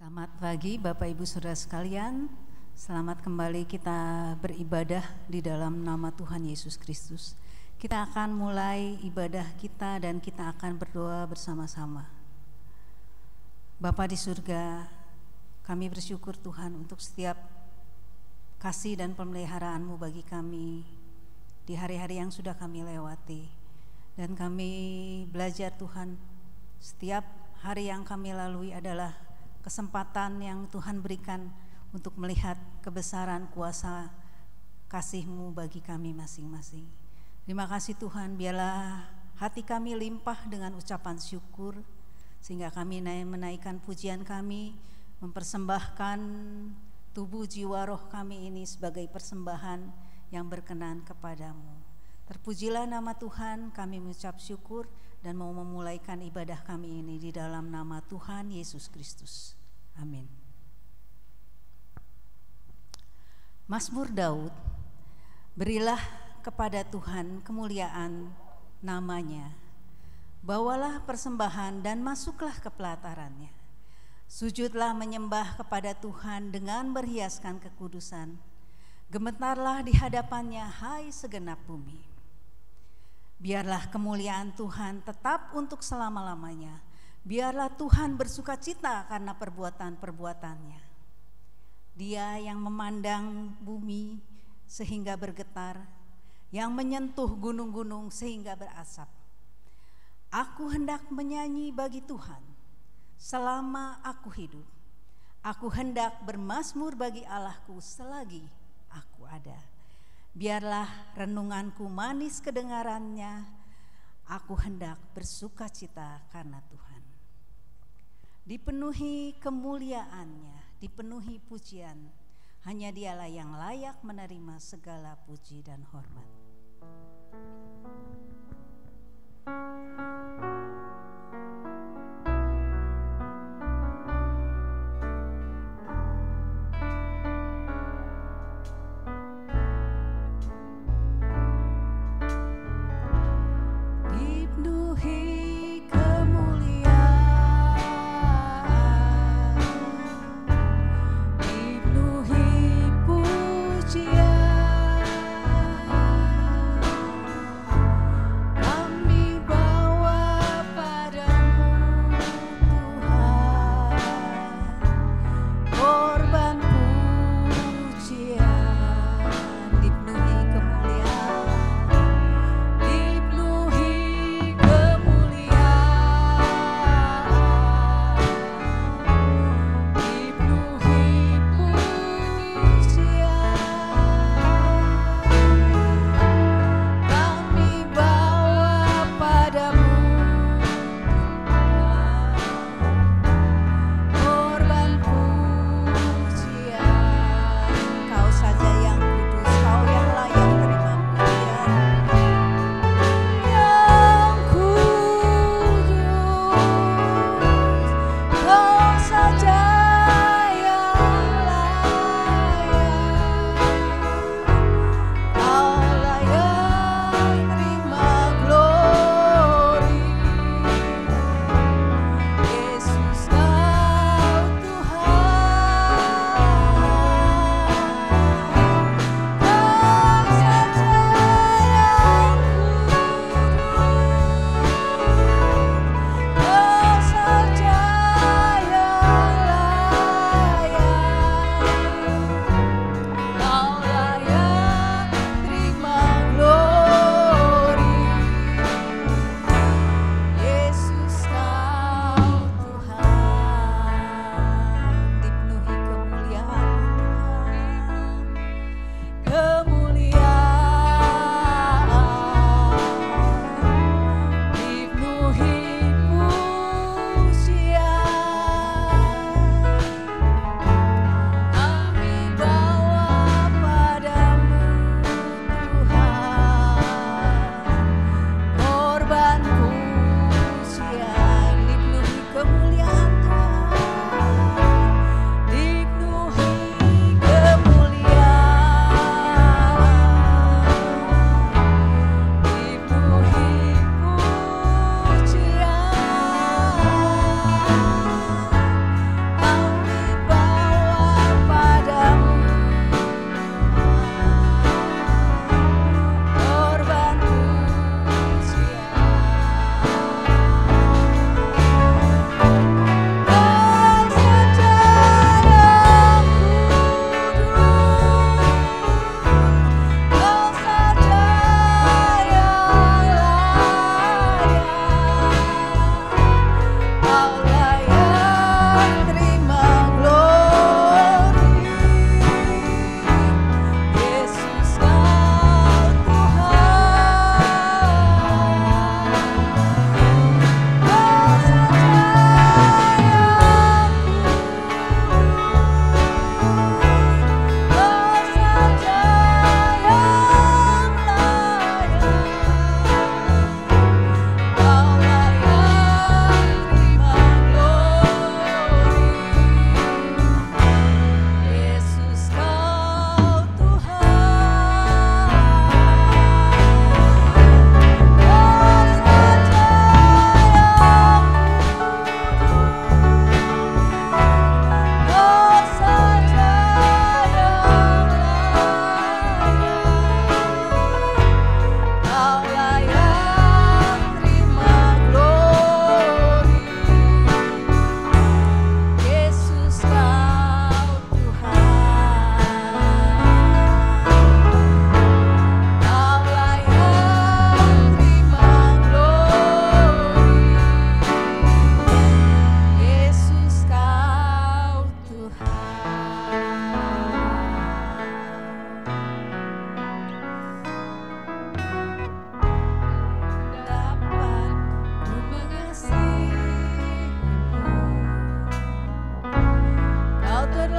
Selamat pagi Bapak Ibu Saudara sekalian. Selamat kembali kita beribadah di dalam nama Tuhan Yesus Kristus. Kita akan mulai ibadah kita dan kita akan berdoa bersama-sama. Bapa di surga, kami bersyukur Tuhan untuk setiap kasih dan pemeliharaan-Mu bagi kami di hari-hari yang sudah kami lewati. Dan kami belajar Tuhan, setiap hari yang kami lalui adalah kesempatan yang Tuhan berikan untuk melihat kebesaran kuasa kasih-Mu bagi kami masing-masing. Terima kasih Tuhan, biarlah hati kami limpah dengan ucapan syukur, sehingga kami menaikkan pujian kami, mempersembahkan tubuh jiwa roh kami ini sebagai persembahan yang berkenan kepadamu. Terpujilah nama Tuhan, kami mengucap syukur dan mau memulaikan ibadah kami ini di dalam nama Tuhan Yesus Kristus. Amin. Mazmur Daud, berilah kepada Tuhan kemuliaan namanya. Bawalah persembahan dan masuklah ke pelatarannya. Sujudlah menyembah kepada Tuhan dengan berhiaskan kekudusan. Gemetarlah di hadapannya, hai segenap bumi. Biarlah kemuliaan Tuhan tetap untuk selama-lamanya. Biarlah Tuhan bersukacita karena perbuatan-perbuatannya. Dia yang memandang bumi sehingga bergetar, yang menyentuh gunung-gunung sehingga berasap. Aku hendak menyanyi bagi Tuhan selama aku hidup. Aku hendak bermazmur bagi Allahku selagi aku ada. Biarlah renunganku manis kedengarannya, aku hendak bersukacita karena Tuhan. Dipenuhi kemuliaannya, dipenuhi pujian, hanya Dialah yang layak menerima segala puji dan hormat. Kami bawa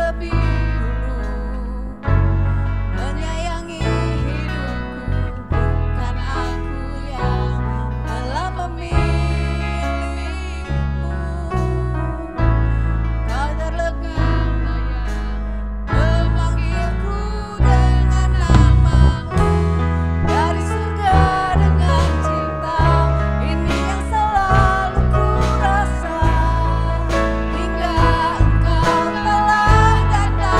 Engkau telah datang.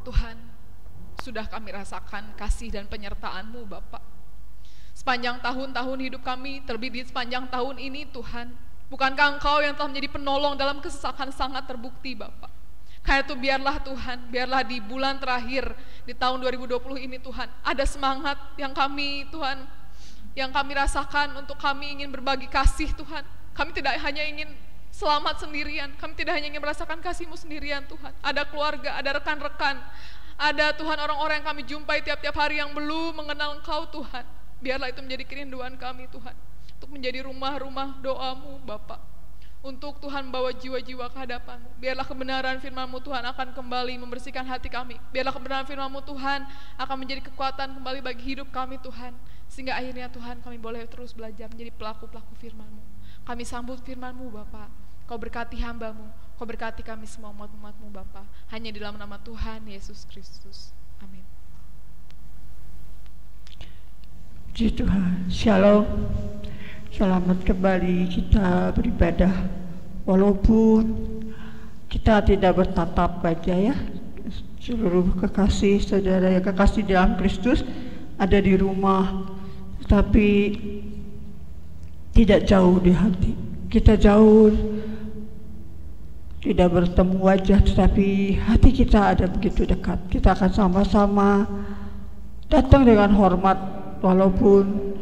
Tuhan, sudah kami rasakan kasih dan penyertaan-Mu Bapa. Sepanjang tahun-tahun hidup kami, terlebih di sepanjang tahun ini Tuhan, bukankah Engkau yang telah menjadi penolong dalam kesesakan sangat terbukti Bapa. Karena itu biarlah Tuhan, biarlah di bulan terakhir di tahun 2020 ini Tuhan, ada semangat yang kami Tuhan, yang kami rasakan untuk kami ingin berbagi kasih Tuhan. Kami tidak hanya ingin selamat sendirian, kami tidak hanya ingin merasakan kasih-Mu sendirian Tuhan. Ada keluarga, ada rekan-rekan, ada Tuhan orang-orang yang kami jumpai tiap-tiap hari yang belum mengenal Engkau Tuhan. Biarlah itu menjadi kerinduan kami Tuhan, untuk menjadi rumah-rumah doa-Mu Bapa, untuk Tuhan membawa jiwa-jiwa ke hadapan-Mu. Biarlah kebenaran firman-Mu Tuhan akan kembali membersihkan hati kami. Biarlah kebenaran firman-Mu Tuhan akan menjadi kekuatan kembali bagi hidup kami Tuhan, sehingga akhirnya Tuhan kami boleh terus belajar menjadi pelaku-pelaku firman-Mu. Kami sambut firman-Mu Bapa. Kau berkati hamba-Mu, Kau berkati kami semua umat-umat-Mu Bapa. Hanya di dalam nama Tuhan Yesus Kristus. Amin. Puji Tuhan, Shalom. Selamat kembali kita beribadah, walaupun kita tidak bertatap wajah ya. Seluruh kekasih saudara yang kekasih dalam Kristus ada di rumah, tapi tidak jauh di hati. Kita jauh, tidak bertemu wajah, tetapi hati kita ada begitu dekat. Kita akan sama-sama datang dengan hormat, walaupun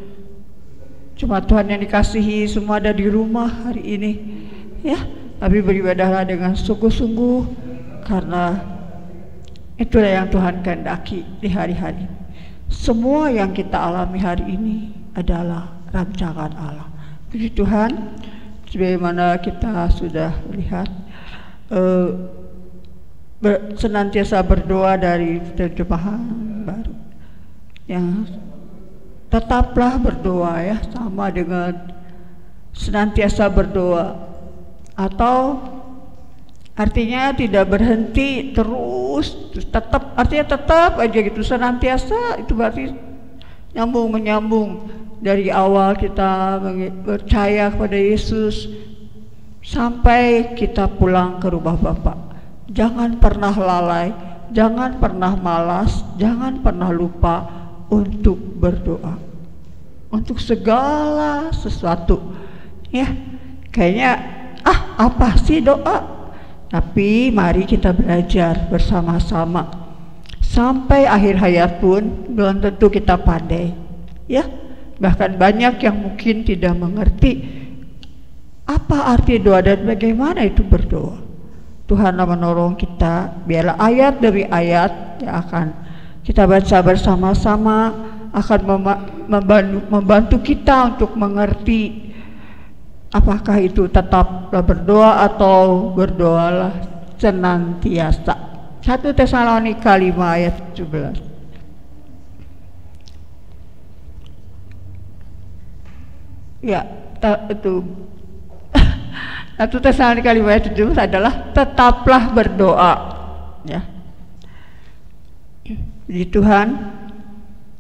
cuma Tuhan yang dikasihi, semua ada di rumah hari ini ya, tapi beribadahlah dengan sungguh-sungguh, karena itulah yang Tuhan kehendaki di hari-hari. Semua yang kita alami hari ini adalah rancangan Allah. Puji Tuhan, sebagaimana kita sudah lihat, senantiasa berdoa dari terjemahan baru, yang tetaplah berdoa ya, sama dengan senantiasa berdoa, atau artinya tidak berhenti terus, tetap, artinya tetap aja gitu, senantiasa itu berarti nyambung menyambung dari awal kita percaya kepada Yesus sampai kita pulang ke rumah Bapa. Jangan pernah lalai, jangan pernah malas, jangan pernah lupa untuk berdoa untuk segala sesuatu ya. Kayaknya apa sih doa, tapi mari kita belajar bersama-sama. Sampai akhir hayat pun belum tentu kita pandai ya. Bahkan banyak yang mungkin tidak mengerti apa arti doa dan bagaimana itu berdoa. Tuhanlah menolong kita, biarlah ayat demi ayat yang akan kita baca bersama-sama akan membantu kita untuk mengerti apakah itu tetaplah berdoa atau berdoalah senantiasa. 1 Tesalonika 5 ayat 17. Ya, itu 1 Tesalonika 5 ayat 17 adalah tetaplah berdoa ya. Di Tuhan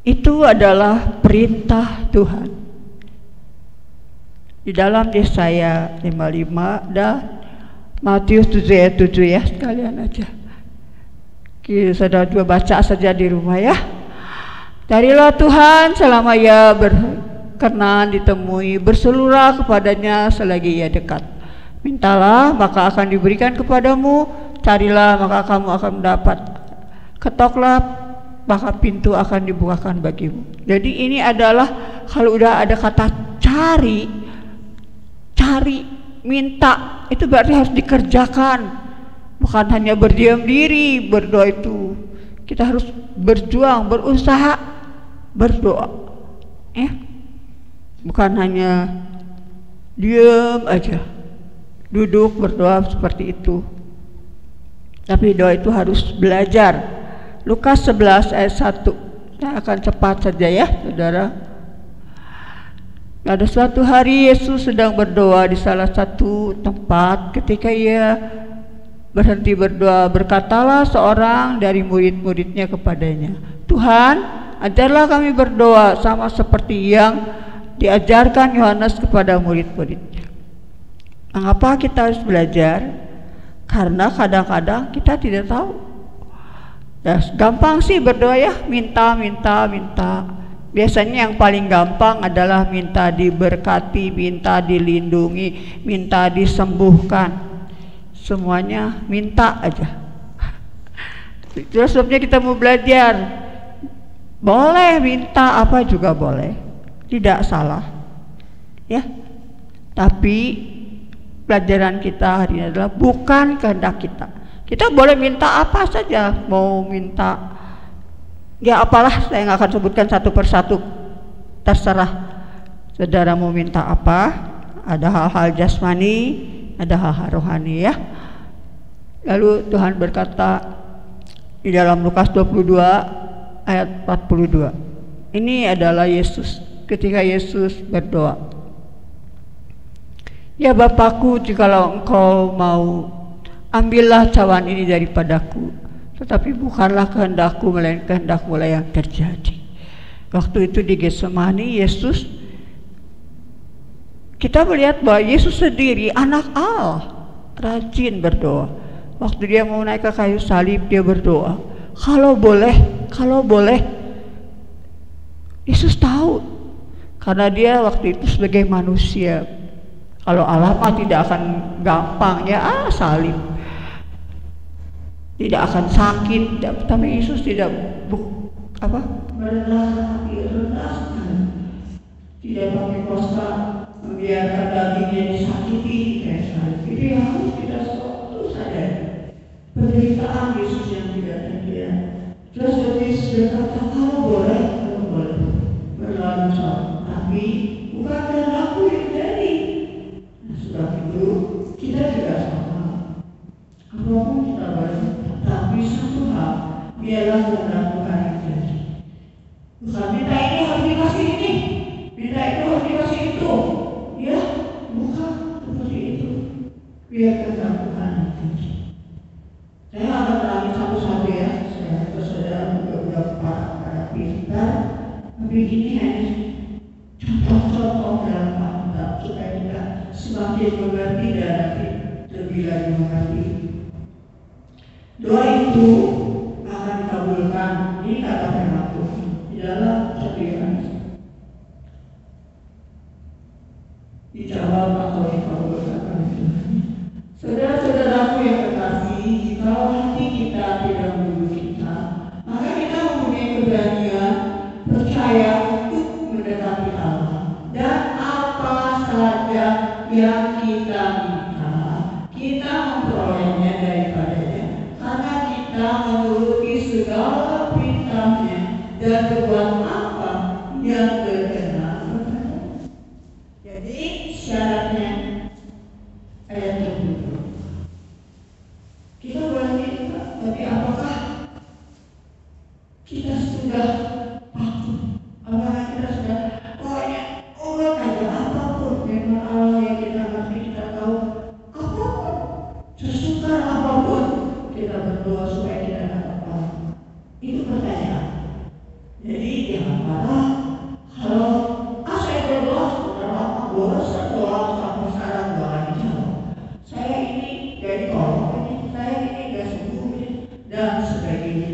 itu adalah perintah Tuhan. Di dalam Yesaya 55 dan Matius 7 ayat 7 ya, sekalian aja. Kita saudara juga baca saja di rumah ya. Carilah Tuhan selama ia berkenan ditemui, berseluruh kepadanya selagi ia dekat. Mintalah maka akan diberikan kepadamu, carilah maka kamu akan mendapat, ketoklah maka pintu akan dibukakan bagimu. Jadi ini adalah kalau udah ada kata cari, minta, itu berarti harus dikerjakan. Bukan hanya berdiam diri. Berdoa itu kita harus berjuang, berusaha berdoa ya. Bukan hanya diam aja, duduk berdoa seperti itu, tapi doa itu harus belajar. Lukas 11 ayat 1. Saya akan cepat saja ya saudara. Pada suatu hari Yesus sedang berdoa di salah satu tempat. Ketika ia berhenti berdoa, berkatalah seorang dari murid-muridnya kepadanya, Tuhan, ajarlah kami berdoa sama seperti yang diajarkan Yohanes kepada murid-muridnya. Mengapa kita harus belajar? Karena kadang-kadang kita tidak tahu. Ya, gampang sih berdoa ya, minta. Biasanya yang paling gampang adalah minta diberkati, minta dilindungi, minta disembuhkan. Semuanya minta aja. Terus sebabnya kita mau belajar. Boleh minta apa juga boleh, tidak salah. Ya. Tapi pelajaran kita hari ini adalah bukan kehendak kita. Kita boleh minta apa saja, mau minta ya apalah, saya nggak akan sebutkan satu persatu, terserah saudara mau minta apa. Ada hal-hal jasmani, ada hal-hal rohani ya. Lalu Tuhan berkata di dalam Lukas 22 ayat 42, ini adalah Yesus ketika Yesus berdoa. Ya Bapakku, jikalau Engkau mau, ambillah cawan ini daripadaku, tetapi bukanlah kehendakku melainkan kehendak-Mu yang terjadi. Waktu itu di Getsemani, Yesus, kita melihat bahwa Yesus sendiri anak Allah rajin berdoa. Waktu dia mau naik ke kayu salib, dia berdoa, kalau boleh. Yesus tahu, karena dia waktu itu sebagai manusia, kalau Allah mah tidak akan gampang ya, salib tidak akan sakit, tapi Yesus tidak merendah hati, tidak pakai kosa, membiarkan dagingnya disakiti kayak salib. Itu yang harus kita selalu sadar, penderitaan Yesus yang tidak terkira. Terus Yesus berkata, kalau boleh berlalu salah, tapi bukan kehendakku yang jadi. Sebab itu kita juga sama, apapun kita boleh, tapi satu hal, biarlah melakukan yang jadi. Bukan minta ini harus dikasih ini, minta itu harus dikasih itu, ya bukan seperti itu. Biarkan melakukan yang jadi. Saya akan melanjutkan satu-satu ya, saya saudara juga para pintar, tapi ini hanya contoh-contoh dalam Alkitab supaya kita semakin mengerti dan nanti lebih lagi mengerti. Doa itu akan dikabulkan. Ini kata firman Tuhan di dalam 1 Yohanes. Dijawab atau dikabulkan oleh Tuhan. Saudara-saudaraku yang terkasih, jika hati kita tidak menurut kita, maka kita mempunyai keberanian percaya untuk mendekati Allah, dan apa saja yang kita minta, kita memperolehnya daripadanya, karena kita menuruti segala perintahnya dan berbuat apa yang berkenan kepada. Jadi syaratnya ayat 20. Kita boleh minta, tapi apakah kita sudah patuh? Apakah kita sudah aja apapun memang Allah yang kita ngerti, kita tahu apapun, sesukar apapun kita berdoa supaya kita dapat Allah. Itu pertanyaan. Jadi jangan marah kalau saya berdoa sudah lama, doa sampai sekarang doa dijawab. Saya ini dari Allah, saya ini gak sembuh dan sebagainya.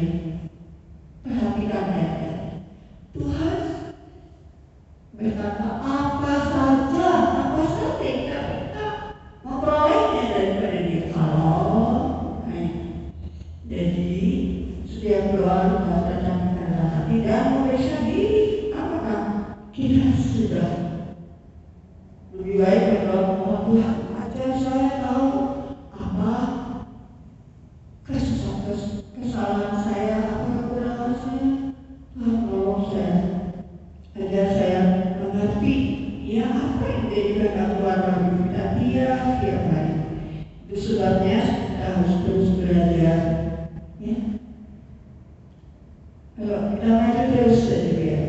Perhatikan ya, Tuhan berkata apa saja kita minta, memperolehnya daripada Dia. Jadi setiap doa kita tetapkan hati dan memeriksa diri, apakah kita sudah lebih baik berdoa, Tuhan ajar saya tahu apa kesalahan saya, apa kekurangan saya, Tuhan tolong saya agar saya mengerti ya apa yang menjadikan keluarga kita tiap hari. Itu sebabnya kita harus terus belajar. Ya. Kalau kita maju terus saja ya.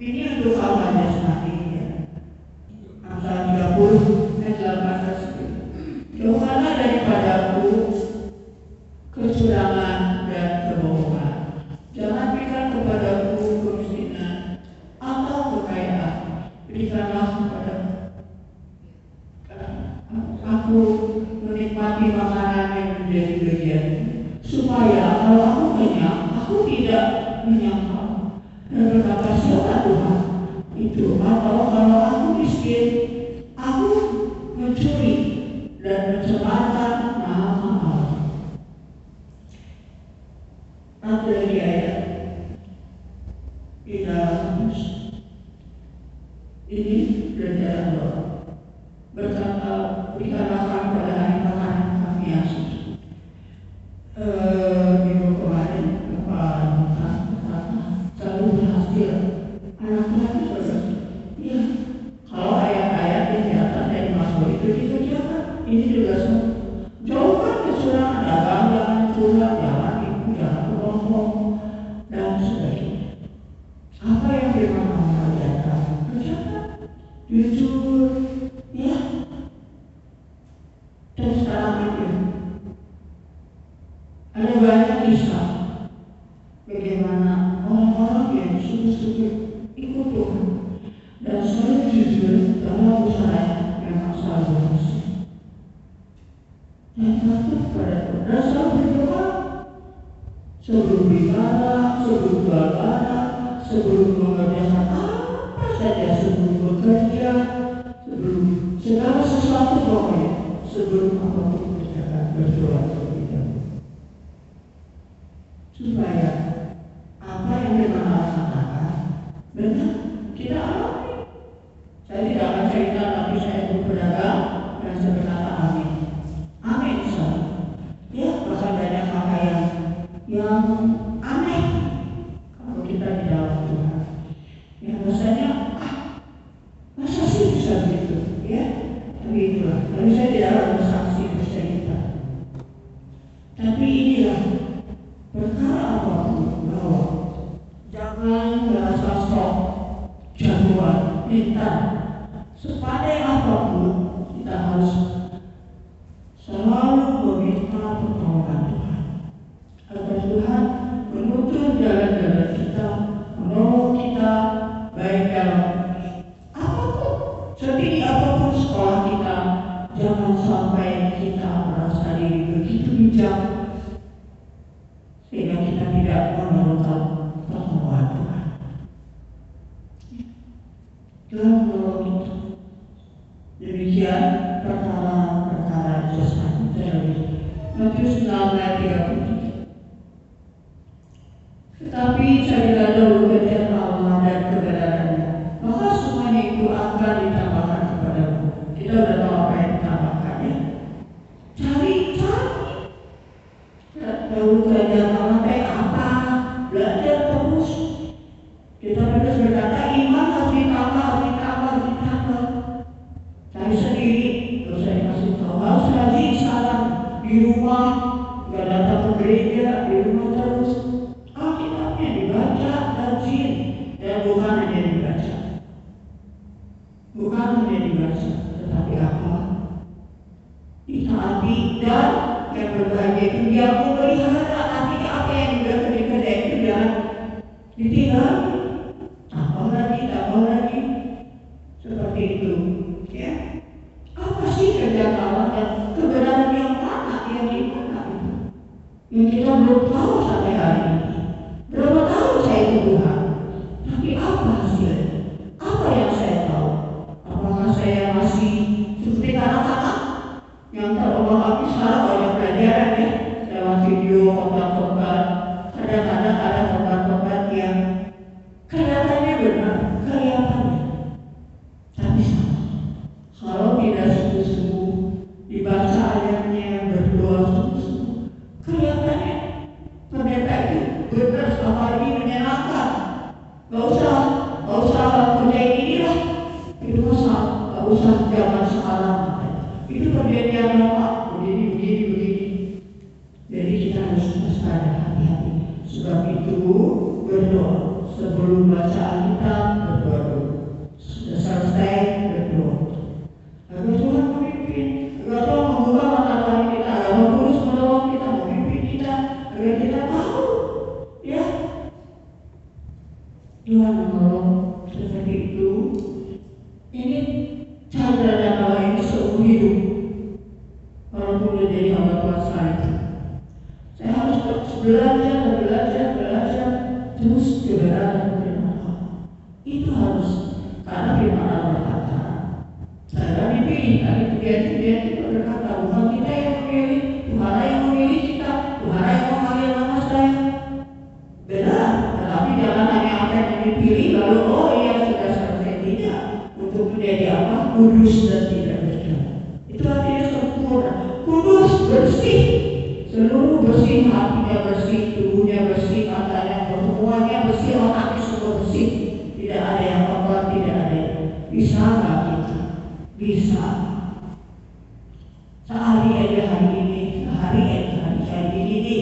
Ini untuk hal jasmani ya. Angka 30 ayat 18. Jauhkanlah daripadaku kecurangan dan kebohongan. Jangan berikan kepadaku kemiskinan atau kekayaan. Berikanlah kepada aku menikmati makanan yang menjadi bagian, supaya kalau aku kenyang, aku tidak menyangkal dan berkata, siapa Tuhan itu, atau kalau aku miskin, aku mencuri dan mencemarkan nama Allah. Satu lagi ayat di dalam ini berjalan doa berkata, dikatakan pada hari makanan kami yang suci. Minggu kemarin Bapak berkata selalu berhasil anak-anak itu. Ya, kalau ayat-ayat yang di atas dari Mazmur itu dikerjakan, ini juga semua. Jauhkan kecurangan dagang, jangan curang, jangan tipu, jangan bohong, dan sebagainya. Apa yang firman Allah katakan? Kerjakan, jujur, ya. Dan sekarang itu ada banyak kisah bagaimana orang-orang yang sungguh-sungguh ikut Tuhan dan selalu jujur dalam usahanya memang selalu berhasil. Dan takut pada Tuhan dan selalu berdoa sebelum beribadah, sebelum jual barang, sebelum mengerjakan apa saja, sebelum bekerja, sebelum segala sesuatu pokoknya, sebelum apapun kerjakan berdoa terlebih dahulu. Supaya apa yang firman Allah katakan benar kita alami. Saya tidak akan cerita, tapi saya berpedagang dan saya berkata amin. Amin insyaallah. Ya, bahkan banyak pakaian yang aneh kalau kita di dalam Tuhan. Yang rasanya masa sih bisa begitu, ya? Tapi itulah. Tapi saya tidak akan bersaksi bercerita. Tapi inilah perkara apapun bahwa jangan merasa sok jagoan, pintar, sepandai apapun kita harus selalu meminta pertolongan Tuhan agar Tuhan menuntun jalan-jalan kita, menolong kita baik dalam apapun, setinggi apapun sekolah kita. Jangan sampai kita merasa diri begitu bijak sehingga kita tidak memerlukan pertolongan Tuhan. Tuhan menolong kita. Demikian perkara-perkara jasmani terlebih. Matius 6 ayat 33. Tetapi carilah dahulu kerajaan Allah dan kebenarannya, maka semuanya itu akan ditambahkan kepadamu. Kita sudah tahu apa yang ditambahkan, ya. Cari. Dahulu kerajaan Allah apa? Belajar terus. Kita terus berkata iman harus ditambah. Cari sendiri, terus saya kasih tahu harus rajin sekarang di rumah, nggak datang ke gereja, di rumah terus. Alkitabnya dibaca rajin, dan bukan hanya dibaca, tetapi apa? Ditaati, dan yang berbahagia itu dia memelihara. Artinya apa yang sudah kerja itu jangan ditinggal. Tambah lagi, seperti itu. Ya, apa sih kerjaan Allah dan kebenaran yang mana, yang di mana itu? Yang kita belum tahu sampai hari ini. Berapa tahun saya itu Tuhan, tapi apa hasilnya? Apa yang saya tahu? Apakah saya masih seperti anak-anak yang terombang-ambing? Sekarang banyak pelajaran, ya, lewat video, khotbah. Kadang-kadang ada khotbah yang kelihatannya benar, kelihatannya, tapi salah. Kalau tidak sungguh-sungguh dibaca ayatnya, berdoa sungguh-sungguh, kelihatannya pendeta itu benar, apalagi menyenangkan. Gak usah kerjain inilah, itu masalah. Gak usah zaman sekarang. Itu perjanjian lama, begini. Jadi kita harus waspada, hati-hati. Sebab itu berdoa sebelum baca Alkitab, berdoa dulu. Sudah selesai, berdoa. Agar Tuhan memimpin, agar Tuhan membuka mata rohani kita, agar Roh Kudus menolong kita, memimpin kita, agar kita tahu, ya, Tuhan menolong seperti itu. Ini canda dan Allah ini seumur hidup. Walaupun menjadi hamba Tuhan saya harus memilih, tapi dia itu berkata, bukan kita yang memilih, Tuhan yang memilih kita, Tuhan yang memanggil nama saya. Benar, tetapi jangan hanya apa yang dipilih lalu oh iya sudah selesai, tidak. Untuk menjadi apa? Kudus dan tidak berdosa. Itu artinya sempurna, kudus, bersih, seluruh bersih, hatinya bersih, tubuhnya bersih, matanya semuanya bersih, otaknya semua bersih. Tidak ada yang kotor, tidak ada yang bisa nggak kita? Bisa. Sehari aja hari ini, hari ini,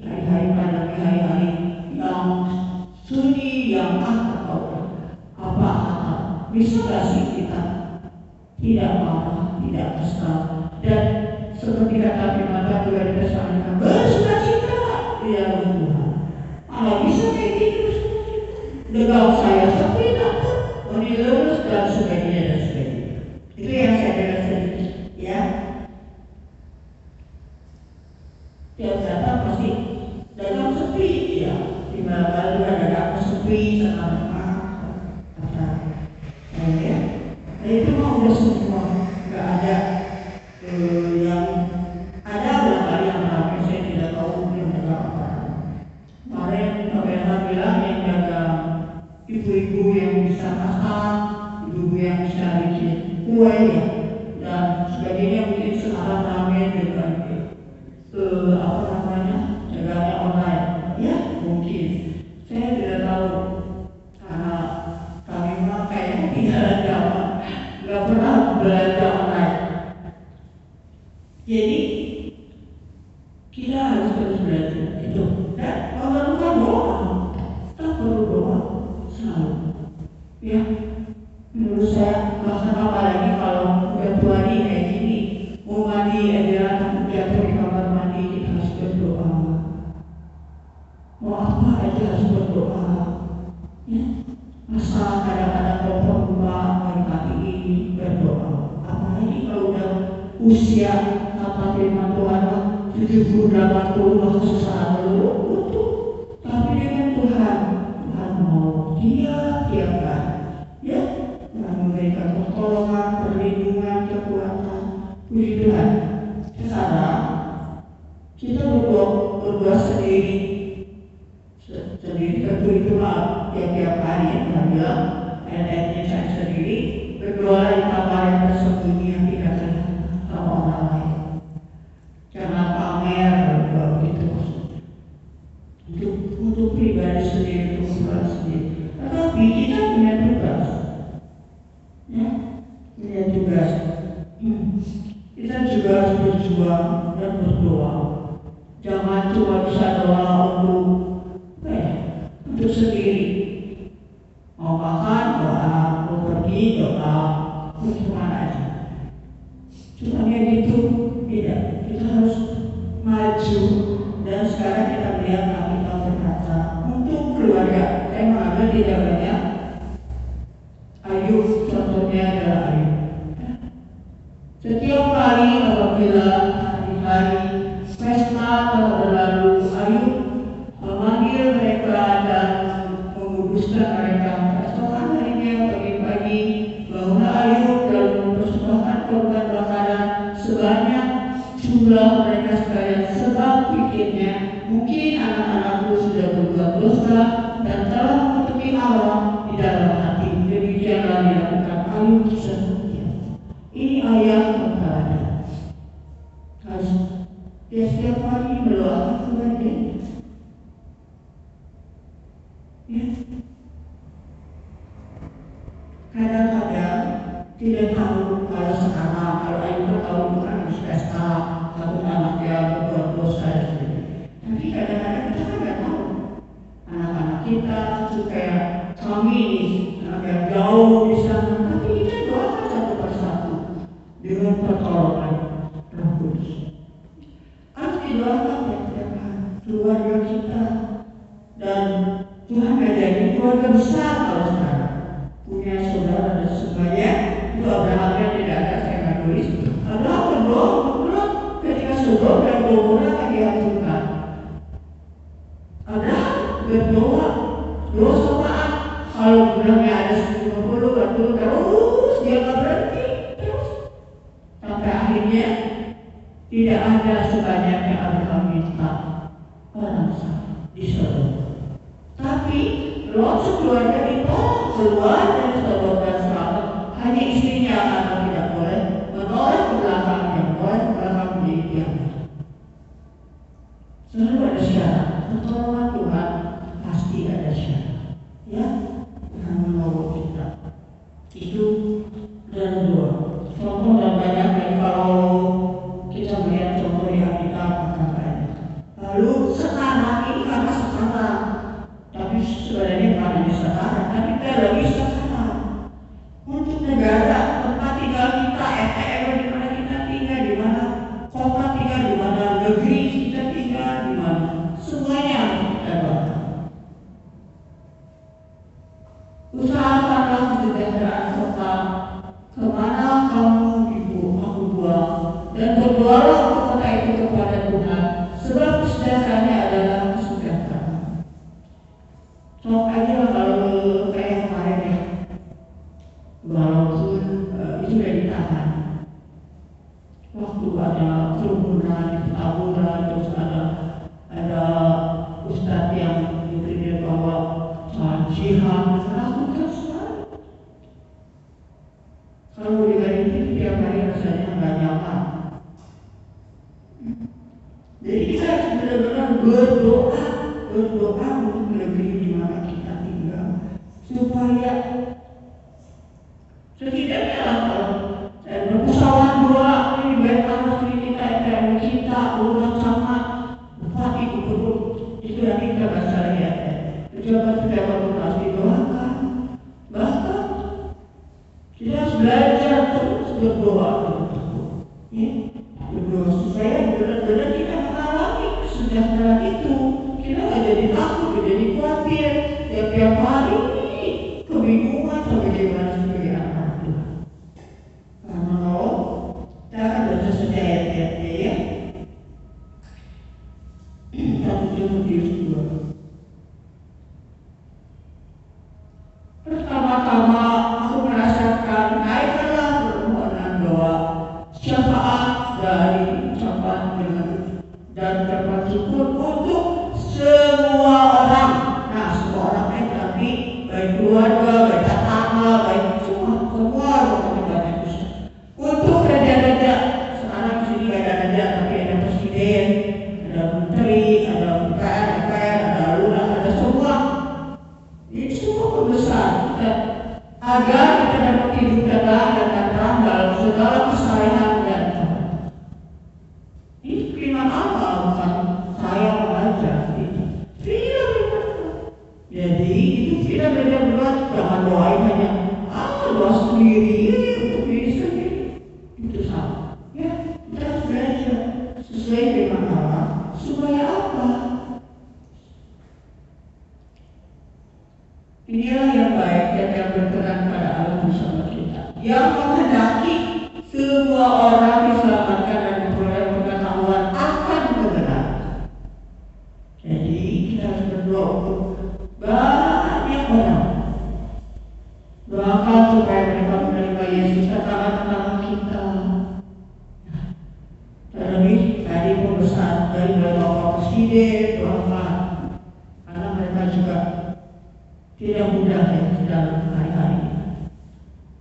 hari-hari pandemi, hari-hari yang sunyi, yang atau apa bisa nggak sih kita tidak marah, tidak kesal, dan seperti kata firman Tuhan juga dikatakan bersukacita di dalam Tuhan. Kalau bisa kayak gitu, legal saya seperti takut, lurus dan sebagainya dan sebagainya. Itu yang saya dengar sedikit, ya. Tiap datang pasti dagang sepi, ya. Di mana juga dagang sepi, sama-sama, ya. Nah itu mah udah semua, nggak ada yang ada barangkali yang ramai, saya tidak tahu yang dagang apa. Kemarin Pak Benhar bilang yang dagang ibu-ibu yang bisa masak, ibu-ibu yang bisa bikin kue, ya, dan sebagainya. Mungkin sekarang ramai dengan apa namanya, dagangnya online, ya mungkin. Saya tidak tahu karena kami memang kayaknya tidak zaman, nggak pernah belanja online. Jadi kita harus terus belajar itu. Dan kalau bukan doa, kita perlu doa selalu. Ya, menurut saya bahkan apalagi kalau udah tua nih kayak gini, mau mandi aja jatuh di kamar mandi, kita harus berdoa. Mau apa aja harus berdoa. Ya, masa kadang-kadang telepon rumah pagi-pagi berdoa. Apalagi kalau udah usia kata firman Tuhan 70-80 kesusahan dulu, tapi dengan Tuhan mau tiap hari, ya, Tuhan memberikan pertolongan, perlindungan, kekuatan. Puji Tuhan. Sekarang kita berdoa sendiri tentu itu mah tiap hari yang kita bilang, ayat-ayatnya saya sendiri berdoa di kamar yang tersembunyi yang tidak terlihat sama orang lain. Jangan pamer berdoa begitu maksudnya. Untuk pribadi sendiri, untuk berdoa sendiri. Tetapi kita punya tugas, ya, punya tugas. Kita juga harus berjuang dan berdoa. Jangan cuma bisa doa untuk sendiri. Mau makan doa, mau pergi doa, mau kemana aja. Cuma gitu, tidak. Kita harus maju. Dan sekarang kita melihat kita berkata untuk keluarga. Saya mengambil tidak banyak. Ayub, contohnya adalah Ayub. Setiap kali apabila hari-hari pesta telah berlalu, Ayub memanggil mereka dan menguduskan mereka. Keesokan harinya pagi-pagi bangunlah Ayub dan mempersembahkan korban bakaran sebanyak jumlah mereka sekalian, sebab pikirnya mungkin anak-anakku sudah berbuat dosa dan telah menutupi Allah di dalam hati. Demikianlah dilakukan Ayub seterusnya. Ini ayat berkata harus dia setiap hari berdoa keluarganya. Ya. Kadang-kadang tidak tahu kalau sekarang, kalau Ayub tahu bukan harus pesta, takut anaknya berbuat dosa. Tapi kadang-kadang kita kan nggak tahu. Anak-anak kita suka kami ini, anak yang jauh di sana, tapi kita doakan satu persatu dengan pertolongan Roh Kudus. Harus didoakan tiap hari keluarga kita, dan Tuhan ngajarin keluarga besar kalau sekarang punya saudara dan semuanya. Itu Abrahamnya tidak ada, saya nggak tulis. Abraham berdoa ketika Sodom dan Gomora lagi hancurkan. Abraham berdoa samaan. Kalau jumlahnya ada 50 terus dia nggak berhenti terus. Sampai akhirnya tidak ada sebanyak yang Abraham minta orang di Sodom. Tapi Lot sekeluarga ditolak keluar dari Sodom dan selamat. Hanya istrinya atau tidak boleh menoleh ke belakang yang boleh ke belakang menjadi diam. Selalu ada syarat. Pertolongan Tuhan pasti ada syarat. Ya, Tuhan menolong kita. Itu dan dua. Contoh dan banyak dan kalau kita melihat contoh yang kita akan banyak. Lalu sekarang ini karena sekarang, tapi sebenarnya bukan hanya sekarang, tapi terlebih sekarang. Untuk negara, tempat tinggal kita, RT/RW di mana kita tinggal, di mana kota tinggal, di mana negeri kita tinggal, di mana semuanya kita doakan. Usahakanlah kesejahteraan kota kemana kamu aku buang, dan berdoalah untuk kota itu kepada Tuhan, sebab kesejahteraannya adalah kesejahteraan. Sok aja kalau kayak kemarin ya, walaupun itu sudah ditahan. Waktu ada kerumunan, tawuran, terus ada ustadz yang diberi bahwa jihad melakukan selalu. Kalau dengar itu tiap hari rasanya nggak nyaman. Jadi kita harus benar-benar berdoa untuk negeri di mana kita tinggal, supaya setidaknya kalau bermusyawarah dua ini baik harus kita ulang sama bupati gubernur itu yang kita baca lihat ya. Pejabat-pejabat harus didoakan. Bahkan kita harus belajar terus berdoa. Ya, berdoa supaya benar-benar kita mengalami kesejahteraan itu. Kita nggak jadi takut, nggak jadi khawatir. Tiap hari kebingungan sampai bagaimana sebagai anak Tuhan. Karena kalau kita akan baca saja ayat-ayatnya ya. 1 Timotius 2. Pertama-tama aku merasakan naikkanlah permohonan doa, syafaat dari ucapan dan ucapan syukur untuk semua orang. Nah, semua orang tapi baik keluarga, baik tetangga, baik semua orang itu. Untuk raja-raja, sekarang di sini ada raja, tapi ada presiden, ada menteri, ada DPR, ada lurah, ada semua. Ini semua pembesar kita, agar kita dapat hidup tenang dan tenang dalam segala kesalahan dan ini firman Allah, bukan saya mengajar ini. Jadi itu kita belajar doa, jangan doain hanya doa sendiri untuk diri sendiri. Itu salah. Ya, kita harus belajar sesuai firman Allah supaya apa? Inilah yang baik dan yang berkenan pada Allah bersama kita, yang menghendaki semua orang diselamatkan dan memperoleh pengetahuan akan kebenaran. Jadi kita harus berdoa untuk banyak orang. Doakan supaya mereka menerima Yesus tetangga-tetangga kita. Terlebih dari pembesar, dari Bapak Presiden, doakan, karena mereka juga tidak mudah ya dalam hari-hari.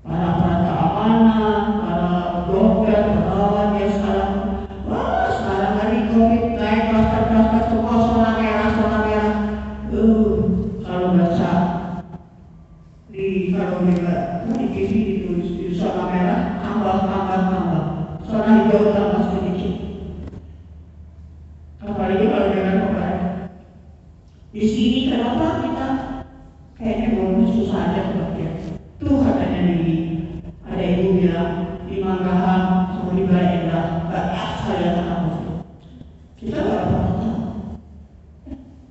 Para keamanan, para dokter, perawat ya sekarang hari COVID naik klaster semua zona merah. Kalau baca di TV ditulis di zona merah tambah, zona hijau tambah sedikit. Apalagi kalau dengan kemarin. Di sini kenapa kita kayaknya belum susah aja sebabnya. Tuh katanya ada ibu bilang di Manggahan sama di Balendah banyak sekali anak muslim. Kita nggak pernah tahu.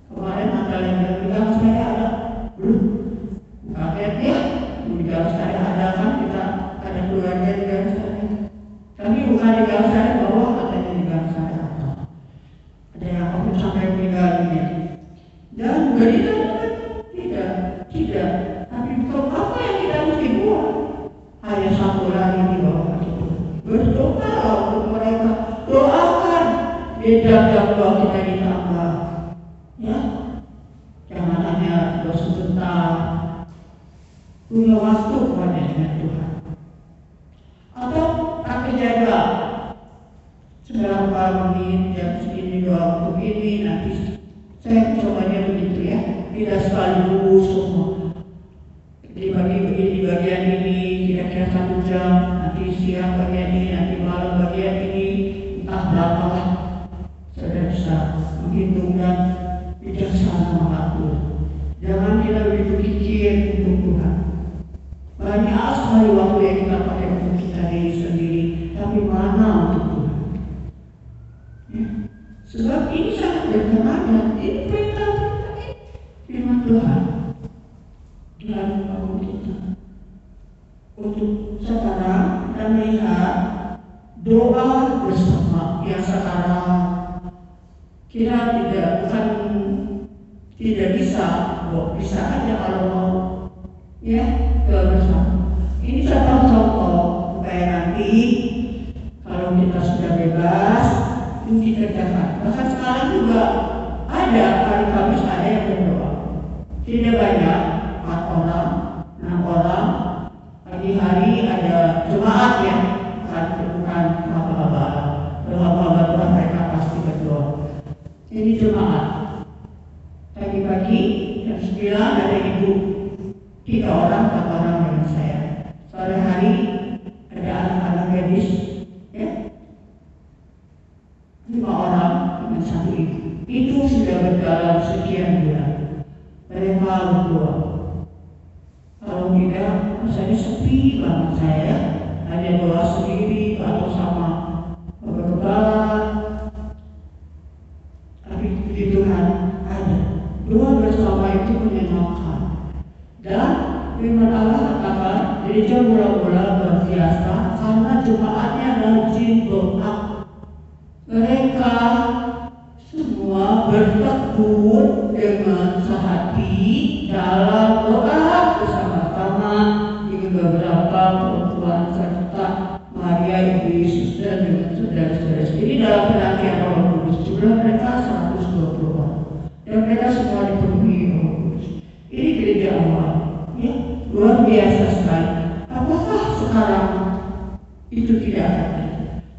Kemarin ada yang bilang saya ada belum. Akhirnya di dalam saya ada kan kita ada keluarga di dalam saya. Tapi bukan di dalam saya bahwa katanya di dalam saya ada yang aku sampai meninggal dunia. Dan berita tidak. Tapi bukan apa yang kita mesti buat. Hanya satu lagi di bawah itu. Berdoa Jadi jam doa kita ditambah, ya. Jangan hanya doa sebentar. Punya waktu kepada dengan Tuhan. Atau pakai jaga. 9 menit, jam segini doa untuk ini, nanti saya cobanya begitu ya. Tidak sekaligus semua. Dibagi begini bagian ini, kira-kira 1 jam, nanti siang bagian ini, nanti malam bagian ini, entah berapa. Saudara bisa menghitung dan bijaksana mengatur. Jangan kita berpikir untuk Tuhan. Banyak sekali waktu yang kita pakai untuk kita diri sendiri, tapi mana untuk Tuhan? Ya. Sebab ini sangat berkenaan, ini perintah-perintah ini firman Tuhan. Dan bangun kita untuk sekarang kita melihat doa bersama yang sekarang kira tidak bisa aja kalau mau ya doa bersama. Ini contoh-contoh supaya nanti kalau kita sudah bebas ini dikerjakan. Bahkan sekarang juga ada hari Kamis ada yang berdoa. Tidak banyak, 4 orang, 6 orang. Pagi-hari ada jemaat ya, bukan hamba-hamba Tuhan, mereka pasti berdoa. Ini jemaat. Pagi-pagi jam 9 ada ibu, 3 orang, 4 orang dengan saya. Sore hari ada anak-anak gadis, ya, 5 orang dengan 1 ibu. Itu sudah berjalan sekian bulan. Mereka berdoa. Kalau tidak, rasanya sepi banget saya. Hanya doa sendiri atau sama kepala. Tapi di Tuhan ada. Doa bersama itu menyenangkan. Dan firman Allah katakan, gereja mula-mula berbiasa karena jemaatnya rajin doa. Mereka semua bertekun dengan sehati dalam doa bersama-sama dengan beberapa perempuan serta Maria Ibu Yesus dan dengan saudara-saudara. Ini dalam penantian Roh Kudus. Jumlah mereka 120 orang dan mereka semua dipenuhi Roh Kudus. Ini gereja awal, ya, luar biasa sekali. Apakah sekarang itu tidak ada?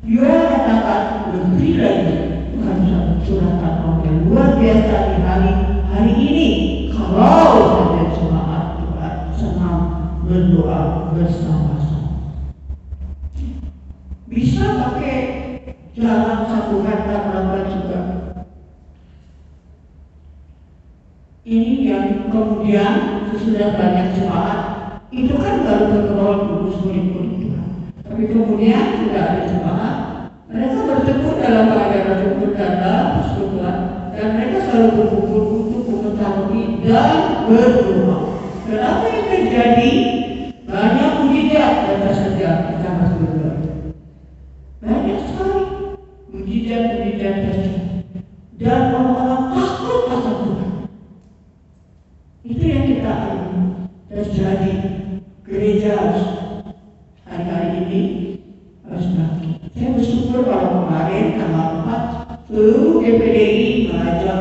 Dia katakan lebih lagi. Tuhan curahkan roh yang luar biasa di hari ini. Kalau saja jemaat Tuhan senang berdoa bersama-sama. Bisa pakai jalan 1 meter berapa juga. Ini yang kemudian sesudah banyak jemaat itu kan baru berdoa kudus murid-murid Tuhan. Tapi kemudian sudah ada jemaat. Mereka bertemu dalam keadaan bertanda persekutuan dan mereka selalu berkumpul untuk mengetahui dan berdoa. Dan apa yang terjadi? Banyak mujizat dan tersedia kita harus berdoa. Banyak sekali mujizat-mujizat terjadi dan orang-orang takut akan Tuhan. Itu yang kita alami terjadi. Gereja hari-hari ini harus bangkit. Saya bersyukur kalau kemarin tanggal 4 seluruh GPDI mengajak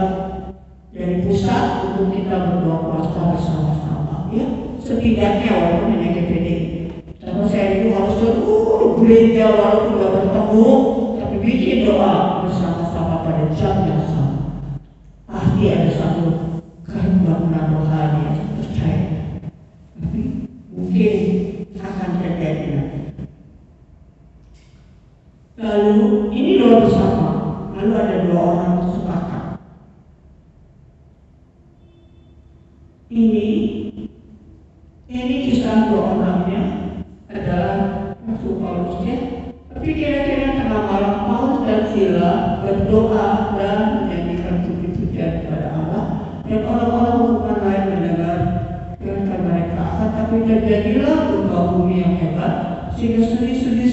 dari pusat untuk kita berdoa puasa bersama-sama, ya, setidaknya walaupun hanya GPDI. Karena saya itu harus seluruh gereja walaupun tidak bertemu, tapi bikin doa bersama-sama pada jam yang sama. Pasti ada satu kebangunan rohani yang saya percaya. Tapi mungkin akan terjadi nanti. Lalu ini doa bersama. Lalu ada 2 orang sepakat. Ini kisah 2 orangnya adalah Rasul Paulus, ya. Tapi kira-kira tengah malam Paulus dan Sila berdoa dan menyanyikan puji-pujian kepada Allah. Dan orang-orang bukan lain mendengar firman mereka. Akan tapi terjadilah gempa bumi yang hebat sehingga sendi-sendi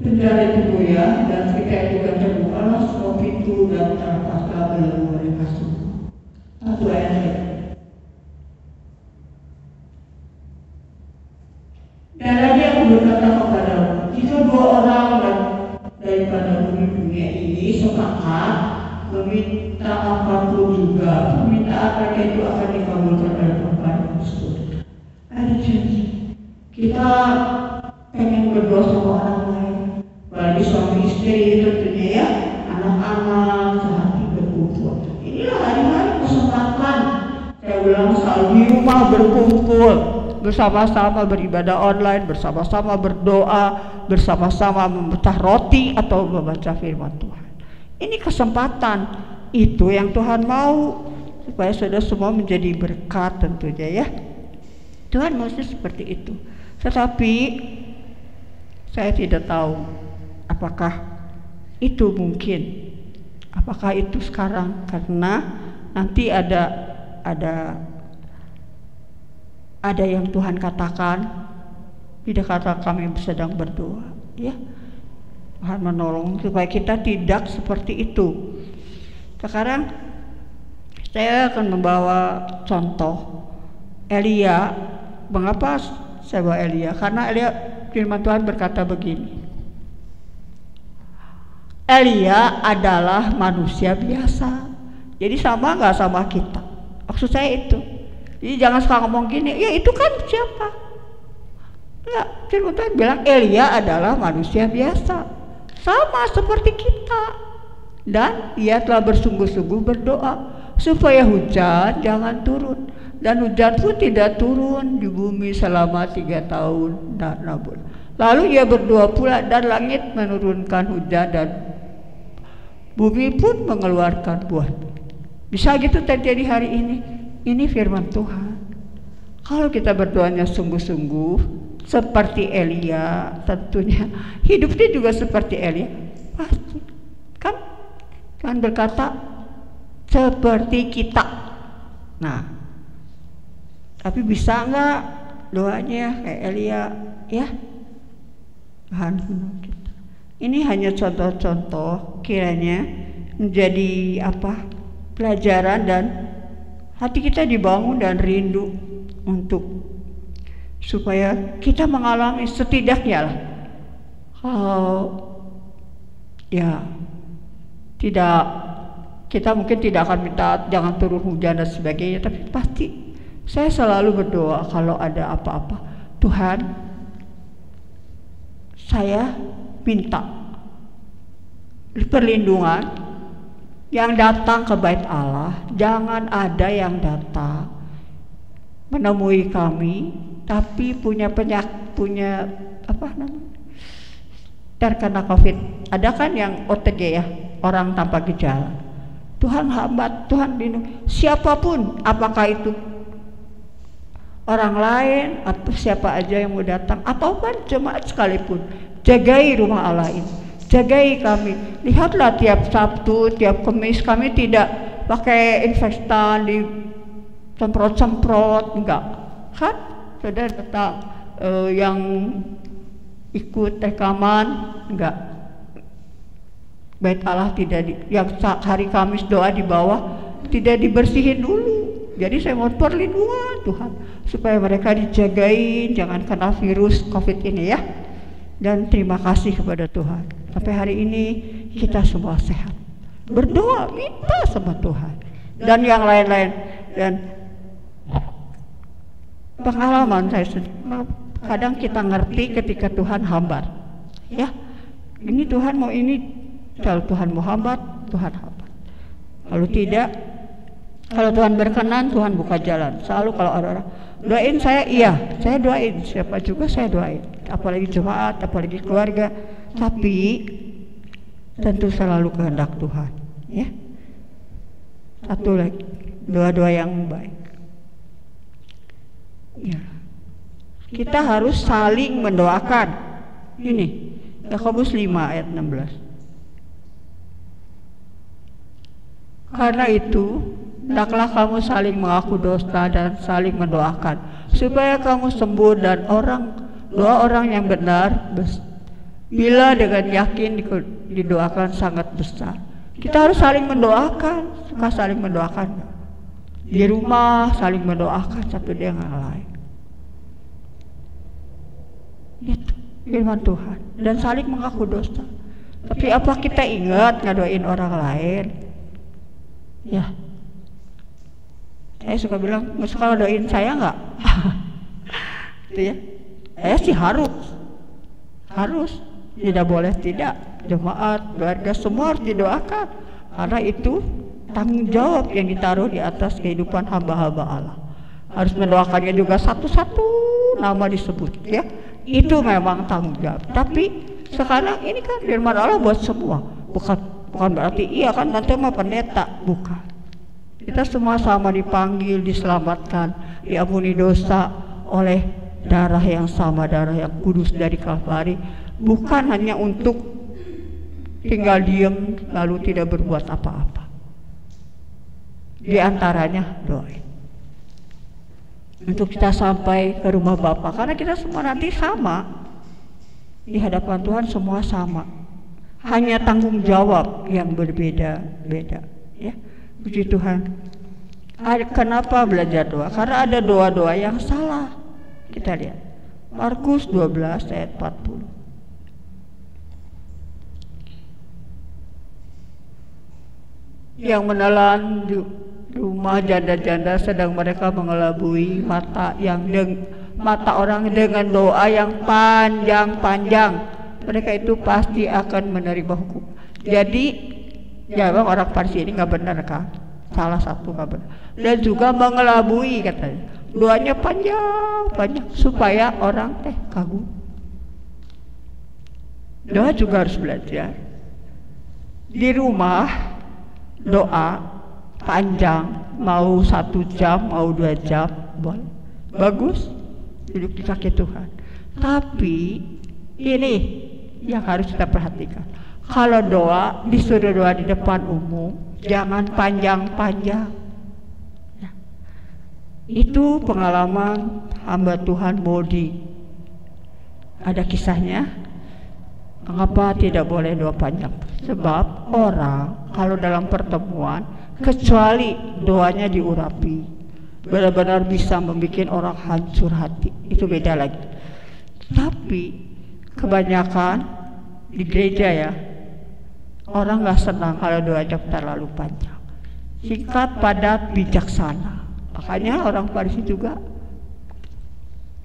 penjara itu goyah dan ketika itu terbukalah semua pintu dan terpaksa belenggu mereka semua. 1 ayat. Dan lagi aku berkata kepadamu, jika 2 orang daripada bumi dunia ini sepakat meminta apapun juga, permintaan mereka itu akan dikabulkan oleh Bapa yang di surga. Ada janji. Kita pengen berdoa sama orang lain, apalagi suami istri tentunya ya, anak-anak sehati berkumpul. Inilah hari-hari kesempatan. Saya ulang selalu di rumah berkumpul, bersama-sama beribadah online, bersama-sama berdoa, bersama-sama memecah roti atau membaca firman Tuhan. Ini kesempatan itu yang Tuhan mau supaya saudara semua menjadi berkat tentunya ya. Tuhan maunya seperti itu. Tetapi saya tidak tahu apakah itu mungkin, apakah itu sekarang, karena nanti ada yang Tuhan katakan, tidak kata kami sedang berdoa, ya. Tuhan menolong supaya kita tidak seperti itu. Sekarang saya akan membawa contoh Elia. Mengapa saya bawa Elia? Karena Elia, firman Tuhan berkata begini. Elia adalah manusia biasa. Jadi sama nggak sama kita? Maksud saya itu. Jadi jangan suka ngomong gini, ya itu kan siapa? Enggak, firman Tuhan bilang Elia adalah manusia biasa, sama seperti kita. Dan ia telah bersungguh-sungguh berdoa supaya hujan jangan turun. Dan hujan pun tidak turun di bumi selama 3 tahun dan 6 bulan. Lalu ia berdoa pula dan langit menurunkan hujan dan bumi pun mengeluarkan buah. Bisa gitu terjadi hari ini. Ini firman Tuhan. Kalau kita berdoanya sungguh-sungguh seperti Elia, tentunya hidupnya juga seperti Elia. Pasti kan Tuhan berkata seperti kita. Nah, tapi bisa nggak doanya kayak Elia ya? Tuhan menolong kita. Ini hanya contoh-contoh, kiranya menjadi pelajaran dan hati kita dibangun dan rindu untuk supaya kita mengalami setidaknya lah. Kalau ya tidak, kita mungkin tidak akan minta jangan turun hujan dan sebagainya, tapi pasti saya selalu berdoa kalau ada apa-apa, Tuhan, saya minta perlindungan yang datang ke bait Allah. Jangan ada yang datang menemui kami tapi punya terkena COVID. Ada kan yang OTG ya, orang tanpa gejala. Tuhan hambat, Tuhan lindungi siapapun, apakah itu orang lain atau siapa aja yang mau datang, ataupun jemaat sekalipun. Jagai rumah Allah ini, jagai kami. Lihatlah tiap Sabtu, tiap Kamis kami tidak pakai infektan di semprot-semprot, enggak kan? Saudara datang yang ikut rekaman, enggak. Bait Allah tidak yang hari Kamis doa di bawah tidak dibersihin dulu. Jadi saya mohon perlindungan Tuhan supaya mereka dijagain, jangan kena virus COVID ini ya. Dan terima kasih kepada Tuhan. Sampai hari ini kita semua sehat. Berdoa, minta sama Tuhan. Dan yang lain-lain. Dan pengalaman saya kadang kita ngerti ketika Tuhan hambat. Ya, ini Tuhan mau ini, kalau Tuhan mau hambat, Tuhan hambat. Kalau tidak, kalau Tuhan berkenan, Tuhan buka jalan. Selalu kalau orang-orang doain saya, iya, saya doain. Siapa juga saya doain. Apalagi jemaat, apalagi keluarga. Tapi tentu selalu kehendak Tuhan. Ya. Satu lagi, doa-doa yang baik. Ya. Kita harus saling mendoakan. Ini Yakobus 5 ayat 16. Karena itu, hendaklah kamu saling mengaku dosa dan saling mendoakan supaya kamu sembuh, dan doa orang yang benar bila dengan yakin didoakan sangat besar. Kita harus saling mendoakan, suka saling mendoakan di rumah, saling mendoakan satu dengan lain. Itu firman Tuhan, dan saling mengaku dosa. Tapi apa kita ingat ngadoain orang lain? Ya, saya suka bilang, nggak suka doain saya nggak? Itu ya. Saya sih harus, tidak boleh tidak. Jemaat, keluarga semua harus didoakan, karena itu tanggung jawab yang ditaruh di atas kehidupan hamba-hamba Allah. Harus mendoakannya juga satu-satu nama disebut, ya. Itu memang tanggung jawab. Tapi sekarang ini kan firman Allah buat semua, bukan berarti iya kan nanti mah pendeta, bukan. Kita semua sama dipanggil, diselamatkan, diampuni dosa oleh darah yang sama, darah yang kudus dari Kalvari, bukan hanya untuk tinggal diam lalu tidak berbuat apa-apa. Di antaranya doain untuk kita sampai ke rumah Bapa, karena kita semua nanti sama di hadapan Tuhan, semua sama, hanya tanggung jawab yang berbeda-beda, ya. Puji Tuhan. Kenapa belajar doa? Karena ada doa-doa yang salah. Kita lihat Markus 12 ayat 40. Yang menelan di rumah janda-janda sedang mereka mengelabui mata orang dengan doa yang panjang-panjang, mereka itu pasti akan menerima hukum. Jadi ya bang, orang Parsi ini nggak benar kan? Salah satu nggak benar. Dan juga mengelabui katanya, doanya panjang supaya orang kagum. Doa juga harus belajar di rumah. Doa panjang, mau 1 jam, mau 2 jam, boleh, bagus, duduk di kaki Tuhan. Tapi ini yang harus kita perhatikan. Kalau doa, disuruh doa di depan umum, jangan panjang-panjang. Ya. Itu pengalaman hamba Tuhan Modi. Ada kisahnya. Mengapa tidak boleh doa panjang? Sebab orang kalau dalam pertemuan, kecuali doanya diurapi, benar-benar bisa membuat orang hancur hati, itu beda lagi. Tapi kebanyakan di gereja ya, orang nggak senang kalau doanya terlalu panjang. Singkat, padat, bijaksana. Makanya orang Farisi juga,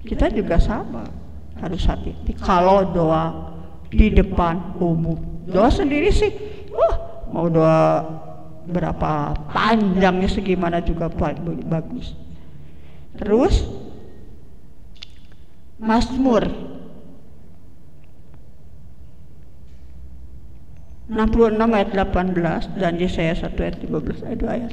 kita juga sama, harus hati-hati kalau doa di depan umum. Doa sendiri sih, mau doa berapa panjangnya segimana juga bagus. Terus Mazmur 66 ayat 18 dan Yesaya 1 ayat 15, ada 2 ayat.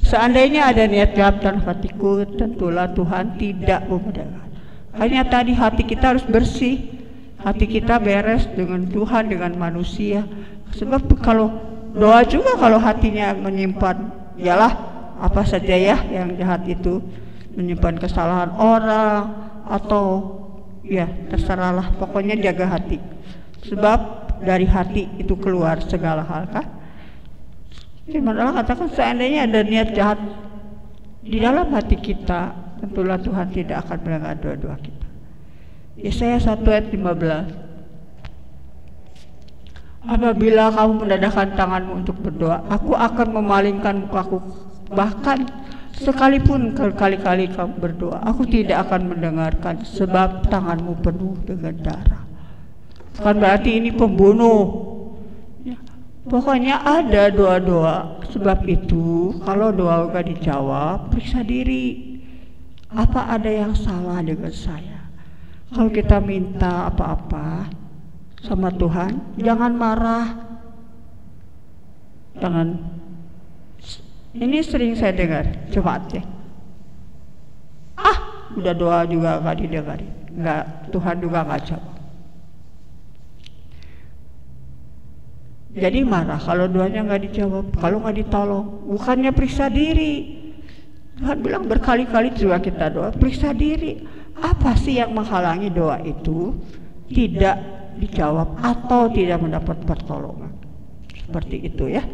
Seandainya ada niat jahat dalam hatiku, tentulah Tuhan tidak mendengar. Hanya tadi hati kita harus bersih. Hati kita beres dengan Tuhan, dengan manusia. Sebab kalau doa juga, kalau hatinya menyimpan, ialah apa saja ya yang jahat itu, menyimpan kesalahan orang atau ya terserahlah, pokoknya jaga hati. Sebab dari hati itu keluar segala hal kan. Firman Allah katakan seandainya ada niat jahat di dalam hati kita, tentulah Tuhan tidak akan mendengar doa-doa kita. Yesaya 1 ayat 15. Apabila kamu mendadahkan tanganmu untuk berdoa, aku akan memalingkan mukaku. Bahkan sekalipun berkali-kali kamu berdoa, aku tidak akan mendengarkan, sebab tanganmu penuh dengan darah. Bukan berarti ini pembunuh ya. Pokoknya ada doa-doa. Sebab itu kalau doa gak dijawab, periksa diri, apa ada yang salah dengan saya? Kalau kita minta apa-apa sama Tuhan, jangan marah. Jangan. Ini sering saya dengar jemaatnya. Udah doa juga gak didengarin. Enggak, Tuhan juga gak jawab. Jadi marah kalau doanya gak dijawab, kalau gak ditolong. Bukannya periksa diri. Tuhan bilang berkali-kali juga kita doa, periksa diri. Apa sih yang menghalangi doa itu tidak dijawab atau tidak mendapat pertolongan? Seperti itu ya.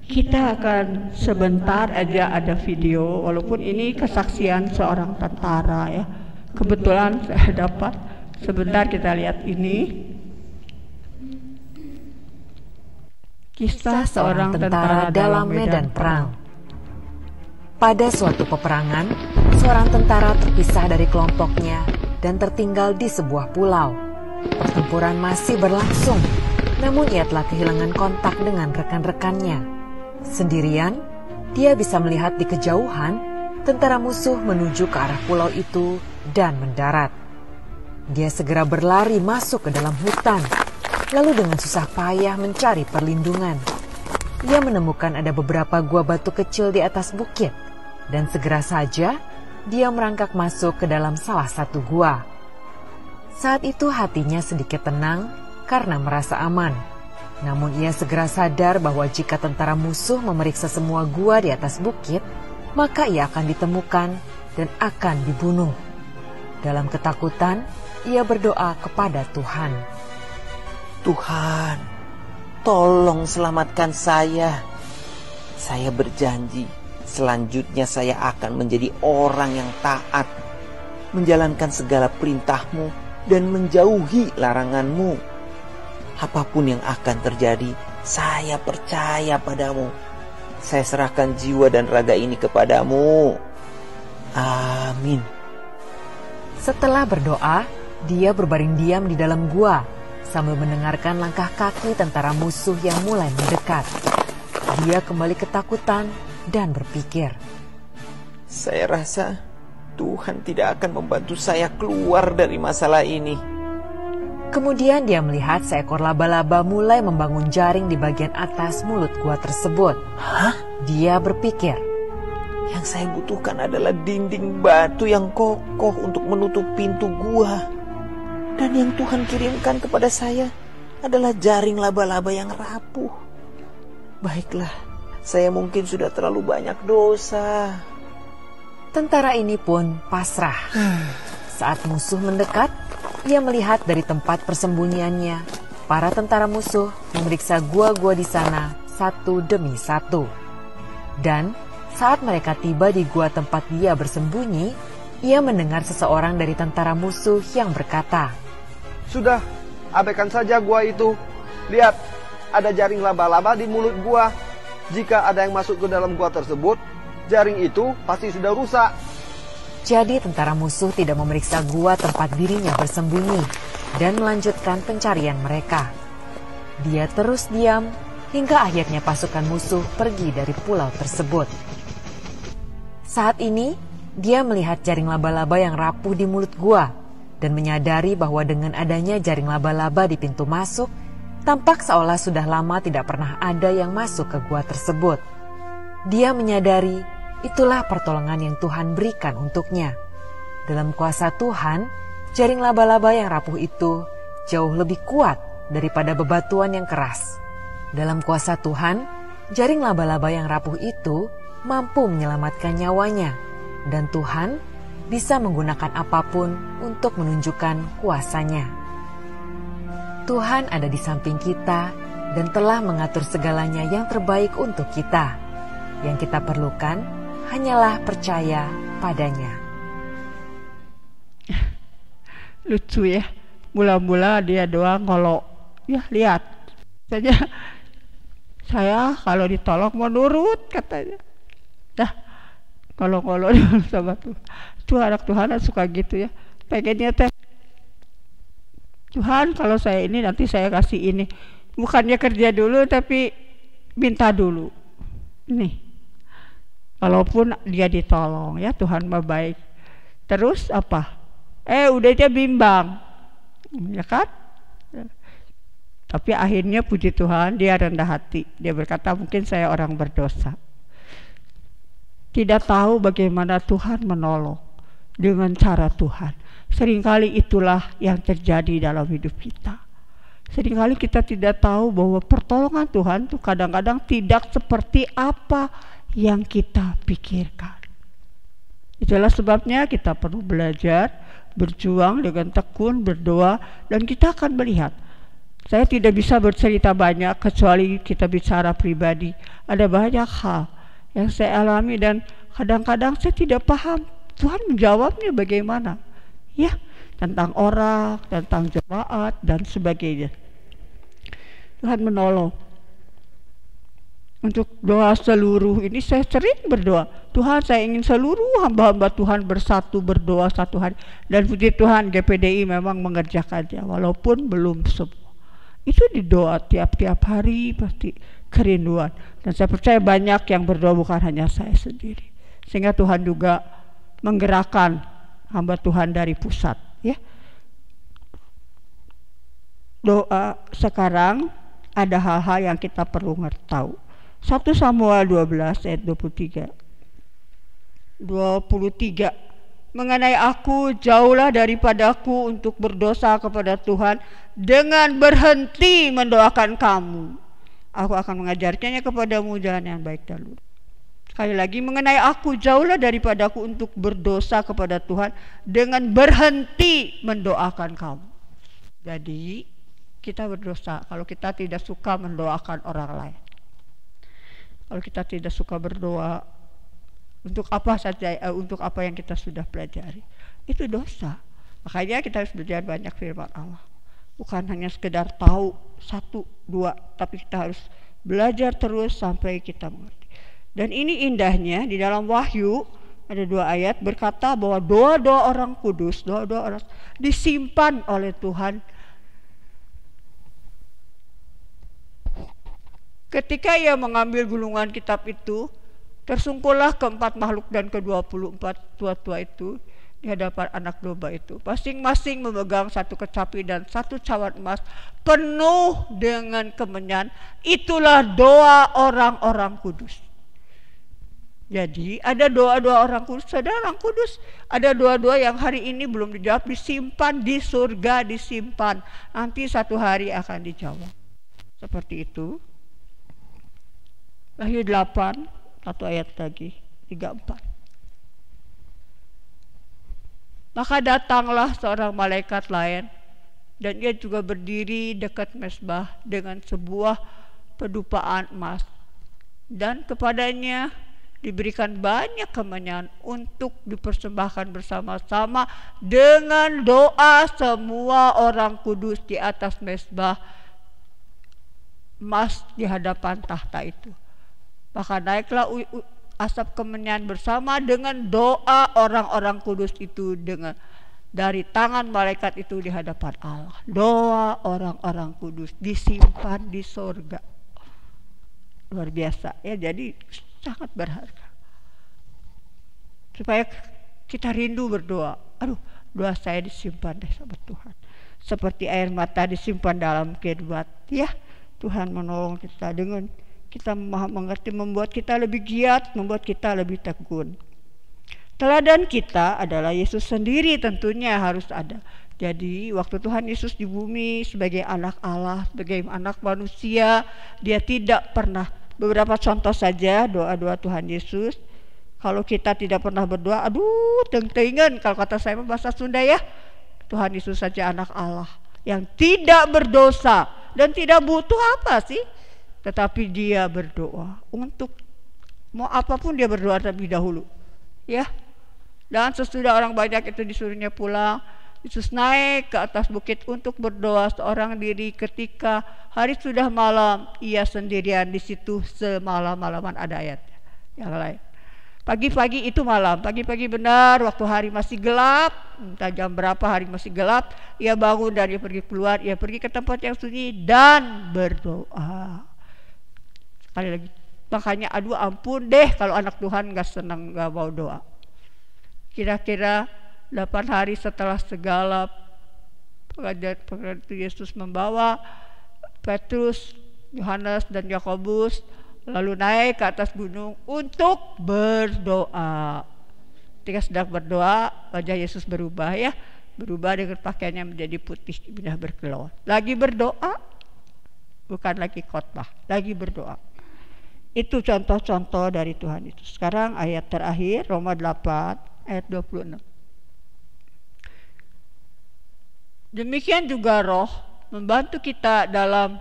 Kita akan sebentar aja ada video, walaupun ini kesaksian seorang tentara ya. Kebetulan saya dapat, sebentar kita lihat ini. Kisah seorang tentara dalam medan perang. Pada suatu peperangan, seorang tentara terpisah dari kelompoknya dan tertinggal di sebuah pulau. Pertempuran masih berlangsung, namun ia telah kehilangan kontak dengan rekan-rekannya. Sendirian, dia bisa melihat di kejauhan tentara musuh menuju ke arah pulau itu dan mendarat. Dia segera berlari masuk ke dalam hutan, lalu dengan susah payah mencari perlindungan. Ia menemukan ada beberapa gua batu kecil di atas bukit, dan segera saja dia merangkak masuk ke dalam salah satu gua. Saat itu hatinya sedikit tenang karena merasa aman. Namun ia segera sadar bahwa jika tentara musuh memeriksa semua gua di atas bukit, maka ia akan ditemukan dan akan dibunuh. Dalam ketakutan, ia berdoa kepada Tuhan. Tuhan, tolong selamatkan saya. Saya berjanji, selanjutnya saya akan menjadi orang yang taat, menjalankan segala perintah-Mu dan menjauhi larangan-Mu. Apapun yang akan terjadi, saya percaya padamu. Saya serahkan jiwa dan raga ini kepadamu. Amin. Setelah berdoa, dia berbaring diam di dalam gua sambil mendengarkan langkah kaki tentara musuh yang mulai mendekat. Dia kembali ketakutan dan berpikir, saya rasa Tuhan tidak akan membantu saya keluar dari masalah ini. Kemudian dia melihat seekor laba-laba mulai membangun jaring di bagian atas mulut gua tersebut. Hah? Dia berpikir, yang saya butuhkan adalah dinding batu yang kokoh untuk menutup pintu gua. Dan yang Tuhan kirimkan kepada saya adalah jaring laba-laba yang rapuh. Baiklah, saya mungkin sudah terlalu banyak dosa. tentara ini pun pasrah. Saat musuh mendekat, ia melihat dari tempat persembunyiannya, para tentara musuh memeriksa gua-gua di sana satu demi satu. Dan saat mereka tiba di gua tempat dia bersembunyi, ia mendengar seseorang dari tentara musuh yang berkata, "Sudah, abaikan saja gua itu. Lihat, ada jaring laba-laba di mulut gua. Jika ada yang masuk ke dalam gua tersebut, jaring itu pasti sudah rusak." Jadi tentara musuh tidak memeriksa gua tempat dirinya bersembunyi dan melanjutkan pencarian mereka. Dia terus diam hingga akhirnya pasukan musuh pergi dari pulau tersebut. Saat ini, dia melihat jaring laba-laba yang rapuh di mulut gua dan menyadari bahwa dengan adanya jaring laba-laba di pintu masuk, tampak seolah sudah lama tidak pernah ada yang masuk ke gua tersebut. Dia menyadari itulah pertolongan yang Tuhan berikan untuknya. Dalam kuasa Tuhan, jaring laba-laba yang rapuh itu jauh lebih kuat daripada bebatuan yang keras. Dalam kuasa Tuhan, jaring laba-laba yang rapuh itu mampu menyelamatkan nyawanya, dan Tuhan bisa menggunakan apapun untuk menunjukkan kuasanya. Tuhan ada di samping kita dan telah mengatur segalanya yang terbaik untuk kita. Yang kita perlukan hanyalah percaya padanya. Lucu ya, mula-mula dia doang kalau ya lihat saja, saya kalau ditolong mau nurut katanya. Dah, kalau sama Tuhan, anak Tuhan suka gitu ya, pengennya teh, Tuhan kalau saya ini nanti saya kasih ini, bukannya kerja dulu tapi minta dulu. Nih, walaupun dia ditolong ya, Tuhan mah baik. Terus apa? Udah dia bimbang, ya kan? Tapi akhirnya puji Tuhan dia rendah hati. Dia berkata, mungkin saya orang berdosa, tidak tahu bagaimana Tuhan menolong dengan cara Tuhan. Seringkali itulah yang terjadi dalam hidup kita. Seringkali kita tidak tahu bahwa pertolongan Tuhan itu kadang-kadang tidak seperti apa yang kita pikirkan. Itulah sebabnya kita perlu belajar, berjuang dengan tekun, berdoa, dan kita akan melihat. Saya tidak bisa bercerita banyak kecuali kita bicara pribadi. Ada banyak hal yang saya alami dan kadang-kadang saya tidak paham Tuhan menjawabnya bagaimana. Ya, tentang orang, tentang jemaat dan sebagainya. Tuhan menolong. Untuk doa seluruh ini saya sering berdoa. Tuhan, saya ingin seluruh hamba-hamba Tuhan bersatu berdoa satu hari. Dan puji Tuhan GPDI memang mengerjakannya walaupun belum semua. Itu didoa tiap-tiap hari pasti kerinduan. Dan saya percaya banyak yang berdoa, bukan hanya saya sendiri. Sehingga Tuhan juga menggerakkan hamba Tuhan dari pusat, ya. Doa sekarang ada hal-hal yang kita perlu tahu. 1 Samuel 12 ayat 23. Mengenai aku, jauhlah daripadaku untuk berdosa kepada Tuhan dengan berhenti mendoakan kamu. Aku akan mengajarkannya kepadamu jalan yang baik dan lurus. Sekali lagi, mengenai aku, jauhlah daripadaku untuk berdosa kepada Tuhan dengan berhenti mendoakan kamu. Jadi kita berdosa kalau kita tidak suka mendoakan orang lain. Kalau kita tidak suka berdoa untuk apa saja, untuk apa yang kita sudah pelajari, itu dosa. Makanya kita harus belajar banyak firman Allah. Bukan hanya sekedar tahu 1, 2, tapi kita harus belajar terus sampai kita mengerti. Dan ini indahnya di dalam Wahyu ada 2 ayat berkata bahwa doa-doa orang kudus, doa-doa orang disimpan oleh Tuhan. Ketika ia mengambil gulungan kitab itu, tersungkullah keempat makhluk dan ke-24 tua-tua itu di hadapan anak domba itu. Masing-masing memegang 1 kecapi dan 1 cawan emas penuh dengan kemenyan. Itulah doa orang-orang kudus. Jadi ada doa-doa orang kudus, saudara orang kudus. Ada doa-doa yang hari ini belum dijawab, disimpan di surga, disimpan. Nanti satu hari akan dijawab. Seperti itu. Wahyu 8, 1 ayat lagi, 34. Maka datanglah seorang malaikat lain, dan ia juga berdiri dekat mezbah dengan sebuah pedupaan emas. Dan kepadanya diberikan banyak kemenyan untuk dipersembahkan bersama-sama dengan doa semua orang kudus di atas mezbah emas di hadapan tahta itu. Maka naiklah asap kemenyan bersama dengan doa orang-orang kudus itu dengan dari tangan malaikat itu di hadapan Allah. Doa orang-orang kudus disimpan di surga. Luar biasa ya, jadi sangat berharga. Supaya kita rindu berdoa. Aduh, doa saya disimpan deh sama Tuhan. Seperti air mata disimpan dalam kidbat. Ya, Tuhan menolong kita dengan kita mengerti, membuat kita lebih giat, membuat kita lebih tekun. Teladan kita adalah Yesus sendiri, tentunya harus ada. Jadi waktu Tuhan Yesus di bumi sebagai anak Allah, sebagai anak manusia, dia tidak pernah, beberapa contoh saja doa-doa Tuhan Yesus. Kalau kita tidak pernah berdoa, aduh teng-tengan, kalau kata saya bahasa Sunda ya, Tuhan Yesus saja anak Allah yang tidak berdosa dan tidak butuh apa sih, tetapi dia berdoa untuk mau apapun, dia berdoa terlebih dahulu ya. Dan sesudah orang banyak itu disuruhnya pulang, Yesus naik ke atas bukit untuk berdoa seorang diri. Ketika hari sudah malam, ia sendirian di situ semalam-malaman. Ada ayat yang lain. Pagi-pagi itu malam, pagi-pagi benar waktu hari masih gelap, entah jam berapa hari masih gelap, ia bangun dan ia pergi keluar, ia pergi ke tempat yang sunyi dan berdoa. Sekali lagi, makanya aduh ampun deh kalau anak Tuhan gak senang, gak mau doa. Kira-kira 8 hari setelah segala pengajaran Yesus membawa Petrus, Yohanes dan Yakobus lalu naik ke atas gunung untuk berdoa. Ketika sedang berdoa, wajah Yesus berubah ya, berubah dengan pakaiannya menjadi putih, pindah berkilauan. Lagi berdoa, bukan lagi khotbah, lagi berdoa. Itu contoh-contoh dari Tuhan itu. Sekarang ayat terakhir, Roma 8 ayat 26. Demikian juga Roh membantu kita dalam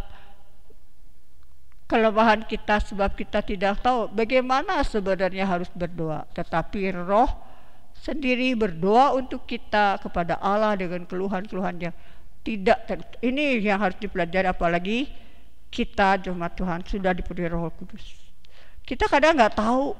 kelemahan kita, sebab kita tidak tahu bagaimana sebenarnya harus berdoa. Tetapi Roh sendiri berdoa untuk kita kepada Allah dengan keluhan-keluhan yang tidak. Ini yang harus dipelajari, apalagi kita jemaat Tuhan sudah diberi Roh Kudus. Kita kadang nggak tahu.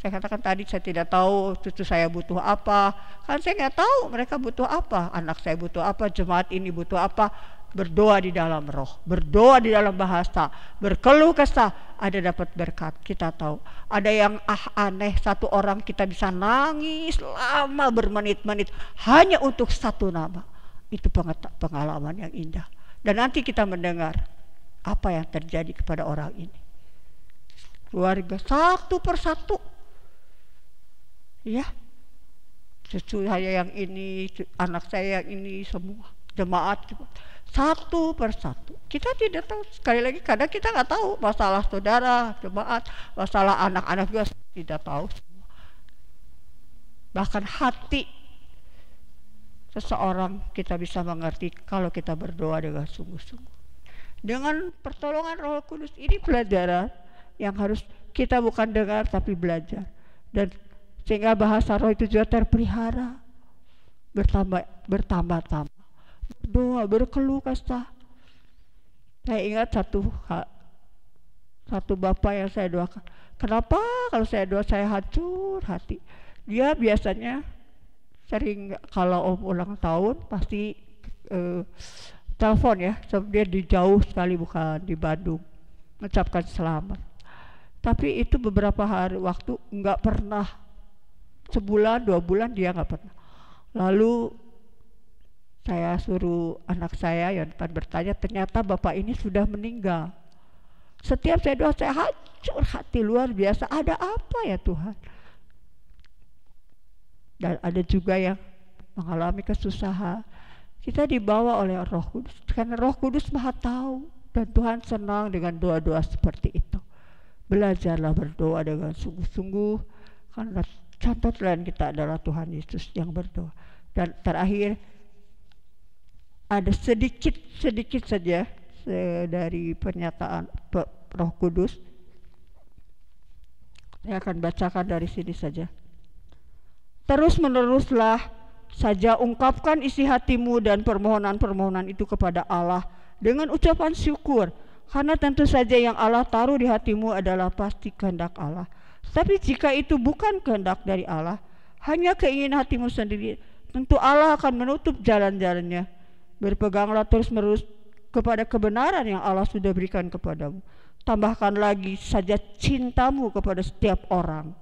Saya katakan tadi, saya tidak tahu cucu saya butuh apa. Kan saya nggak tahu mereka butuh apa. Anak saya butuh apa, jemaat ini butuh apa. Berdoa di dalam roh, berdoa di dalam bahasa, berkeluh kesah, ada dapat berkat. Kita tahu ada yang aneh, satu orang kita bisa nangis lama bermenit-menit hanya untuk satu nama. Itu pengalaman yang indah. Dan nanti kita mendengar apa yang terjadi kepada orang ini. Keluarga satu persatu, ya, cucu saya yang ini, anak saya yang ini, semua jemaat satu persatu. Kita tidak tahu, sekali lagi kadang kita nggak tahu masalah saudara, jemaat, masalah anak-anak juga tidak tahu semua. Bahkan hati seseorang kita bisa mengerti kalau kita berdoa dengan sungguh-sungguh. Dengan pertolongan Roh Kudus ini pelajaran yang harus kita bukan dengar tapi belajar. Dan sehingga bahasa roh itu juga terpelihara, bertambah-tambah. Berdoa, berkeluh kesah. Saya ingat satu bapak yang saya doakan. Kenapa kalau saya doa saya hancur hati? Dia biasanya sering kalau ulang tahun pasti telepon ya. Dia di jauh sekali, bukan di Bandung, mengucapkan selamat. Tapi itu beberapa hari waktu nggak pernah, sebulan 2 bulan dia nggak pernah. Lalu saya suruh anak saya yang depan bertanya, ternyata bapak ini sudah meninggal. Setiap saya doa saya hancur hati luar biasa. Ada apa ya Tuhan? Dan ada juga yang mengalami kesusahan. Kita dibawa oleh Roh Kudus karena Roh Kudus Maha tahu, dan Tuhan senang dengan doa-doa seperti itu. Belajarlah berdoa dengan sungguh-sungguh, karena contoh teladan kita adalah Tuhan Yesus yang berdoa. Dan terakhir, ada sedikit saja dari pernyataan Roh Kudus. Saya akan bacakan dari sini saja. Terus meneruslah saja ungkapkan isi hatimu dan permohonan-permohonan itu kepada Allah dengan ucapan syukur, karena tentu saja yang Allah taruh di hatimu adalah pasti kehendak Allah. Tapi jika itu bukan kehendak dari Allah, hanya keinginan hatimu sendiri, tentu Allah akan menutup jalan-jalannya. Berpeganglah terus-menerus kepada kebenaran yang Allah sudah berikan kepadamu. Tambahkan lagi saja cintamu kepada setiap orang.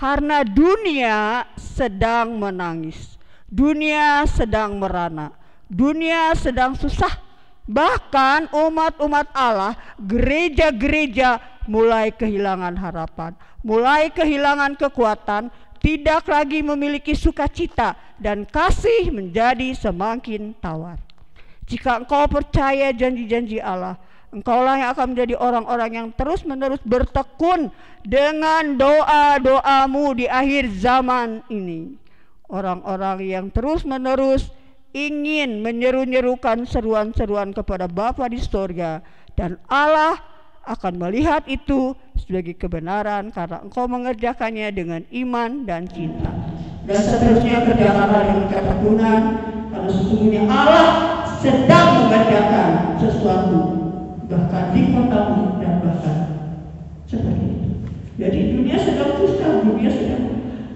Karena dunia sedang menangis, dunia sedang merana, dunia sedang susah. Bahkan umat-umat Allah, gereja-gereja mulai kehilangan harapan, mulai kehilangan kekuatan, tidak lagi memiliki sukacita, dan kasih menjadi semakin tawar. Jika engkau percaya janji-janji Allah, engkaulah yang akan menjadi orang-orang yang terus-menerus bertekun dengan doa-doamu di akhir zaman ini. Orang-orang yang terus-menerus ingin menyeru-nyerukan seruan-seruan kepada Bapa di surga, dan Allah akan melihat itu sebagai kebenaran karena engkau mengerjakannya dengan iman dan cinta. Dan seterusnya kerjakanlah dengan ketekunan, karena sesungguhnya Allah sedang mengerjakan sesuatu bahkan di kotamu dan bahkan seperti itu. Jadi dunia sedang susah, dunia sedang,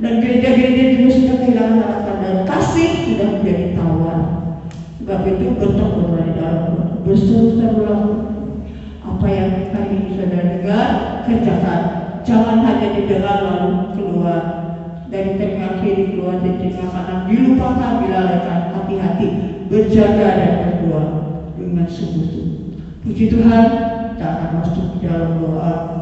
dan gereja-gereja juga sudah kehilangan harapan, dan kasih sudah menjadi tawar. Sebab itu bertekunlah di dalam berseru-serulah. Apa yang hari ini saudara dengar, kerjakan. Jangan hanya didengar lalu keluar dari telinga kiri, keluar dari telinga kanan, dilupakan, dilalaikan. Hati-hati, berjaga dan berdoa dengan sungguh-sungguh. Puji Tuhan, kita akan masuk di dalam doa. Agar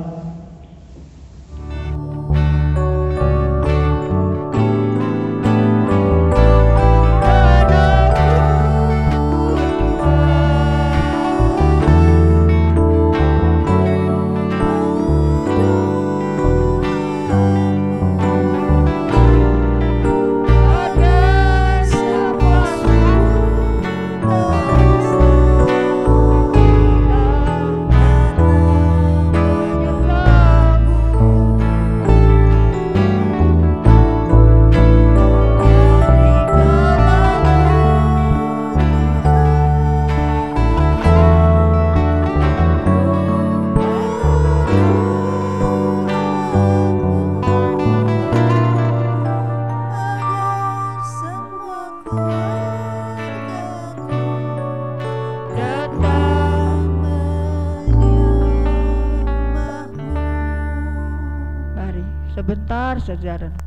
sebentar saja renung.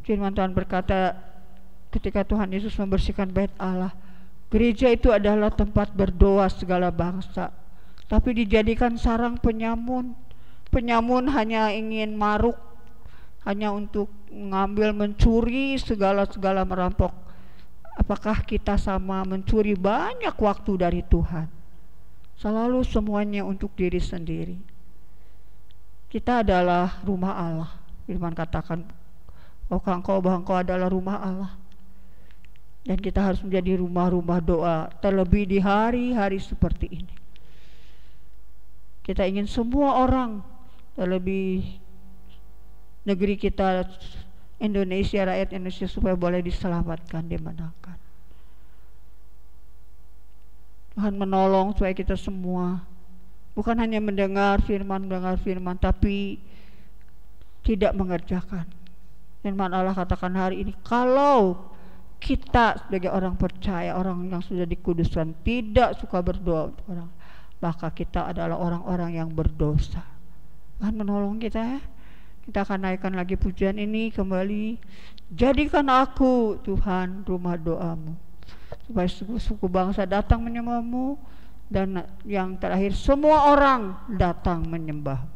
Firman Tuhan berkata ketika Tuhan Yesus membersihkan bait Allah, gereja itu adalah tempat berdoa segala bangsa, tapi dijadikan sarang penyamun. Penyamun hanya ingin maruk, hanya untuk mengambil, mencuri, segala merampok. Apakah kita sama mencuri banyak waktu dari Tuhan? Selalu semuanya untuk diri sendiri. Kita adalah rumah Allah. Firman katakan, bahwa engkau adalah rumah Allah. Dan kita harus menjadi rumah-rumah doa, terlebih di hari-hari seperti ini. Kita ingin semua orang, terlebih negeri kita Indonesia, rakyat Indonesia, supaya boleh diselamatkan, dimenangkan. Tuhan menolong supaya kita semua bukan hanya mendengar firman, tapi tidak mengerjakan. Firman Allah katakan hari ini, kalau kita sebagai orang percaya, orang yang sudah dikuduskan, tidak suka berdoa untuk orang, maka kita adalah orang-orang yang berdosa. Tuhan menolong kita ya. Kita akan naikkan lagi pujian ini kembali. Jadikan aku Tuhan rumah doamu, supaya suku bangsa datang menyembahmu, dan yang terakhir semua orang datang menyembah.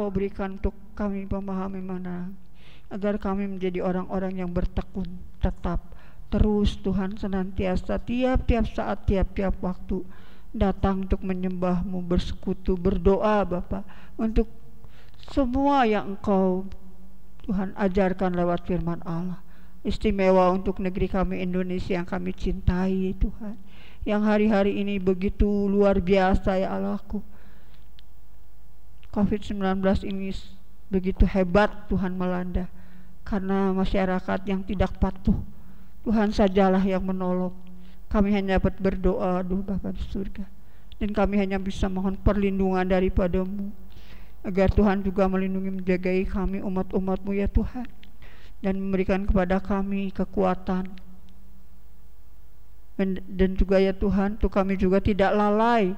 Berikan untuk kami memahami mana, agar kami menjadi orang-orang yang bertekun, tetap terus Tuhan senantiasa tiap-tiap saat, tiap-tiap waktu datang untuk menyembah-Mu, bersekutu, berdoa Bapa untuk semua yang Engkau Tuhan ajarkan lewat firman Allah. Istimewa untuk negeri kami Indonesia yang kami cintai Tuhan, yang hari-hari ini begitu luar biasa ya Allahku. COVID-19 ini begitu hebat Tuhan melanda, karena masyarakat yang tidak patuh. Tuhan sajalah yang menolong. Kami hanya dapat berdoa, aduh Bapa di surga, dan kami hanya bisa mohon perlindungan daripada-Mu, agar Tuhan juga melindungi, menjagai kami umat-umat-Mu ya Tuhan, dan memberikan kepada kami kekuatan, dan juga ya Tuhan, untuk kami juga tidak lalai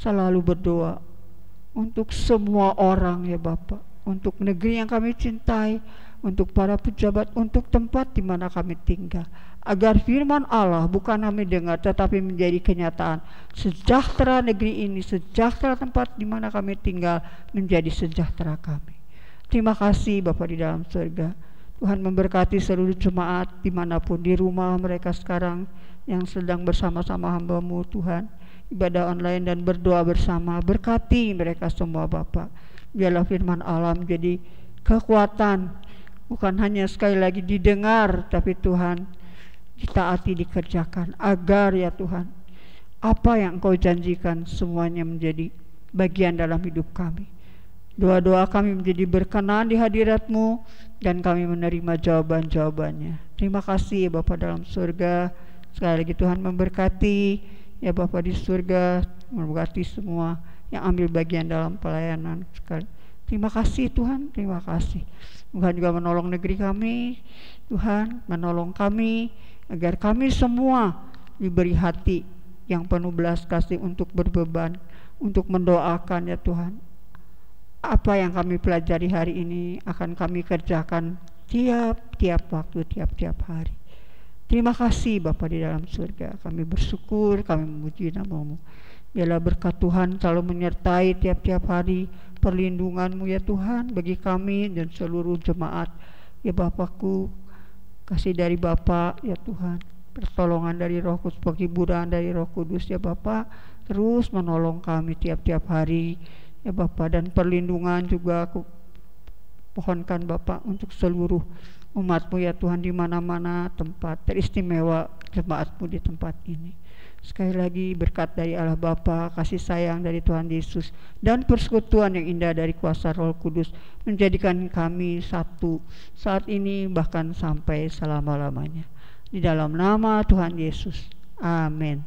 selalu berdoa untuk semua orang ya Bapa, untuk negeri yang kami cintai, untuk para pejabat, untuk tempat di mana kami tinggal, agar firman Allah bukan kami dengar tetapi menjadi kenyataan. Sejahtera negeri ini, sejahtera tempat di mana kami tinggal, menjadi sejahtera kami. Terima kasih Bapa di dalam surga. Tuhan memberkati seluruh jemaat dimanapun, di rumah mereka sekarang yang sedang bersama-sama hamba-Mu Tuhan, ibadah online dan berdoa bersama. Berkati mereka semua Bapa. Biarlah firman Allah menjadi kekuatan, bukan hanya sekali lagi didengar, tapi Tuhan ditaati, dikerjakan, agar ya Tuhan apa yang Engkau janjikan semuanya menjadi bagian dalam hidup kami. Doa-doa kami menjadi berkenan di hadirat-Mu, dan kami menerima jawaban-jawabannya. Terima kasih Bapa dalam surga. Sekali lagi Tuhan memberkati ya Bapa di surga, memberkati semua yang ambil bagian dalam pelayanan sekali. Terima kasih Tuhan, terima kasih. Tuhan juga menolong negeri kami, Tuhan menolong kami, agar kami semua diberi hati yang penuh belas kasih untuk berbeban, untuk mendoakan ya Tuhan. Apa yang kami pelajari hari ini akan kami kerjakan tiap-tiap waktu, tiap-tiap hari. Terima kasih Bapa di dalam surga. Kami bersyukur, kami memuji nama-Mu. Biarlah berkat Tuhan selalu menyertai tiap-tiap hari, perlindungan-Mu ya Tuhan bagi kami dan seluruh jemaat. Ya Bapakku, kasih dari Bapa ya Tuhan, pertolongan dari Roh Kudus, penghiburan dari Roh Kudus ya Bapa, terus menolong kami tiap-tiap hari ya Bapa, dan perlindungan juga aku pohonkan Bapa untuk seluruh umat-Mu ya Tuhan di mana-mana tempat teristimewa jemaat-Mu di tempat ini. Sekali lagi berkat dari Allah Bapa, kasih sayang dari Tuhan Yesus, dan persekutuan yang indah dari kuasa Roh Kudus menjadikan kami satu saat ini bahkan sampai selama-lamanya. Di dalam nama Tuhan Yesus. Amin.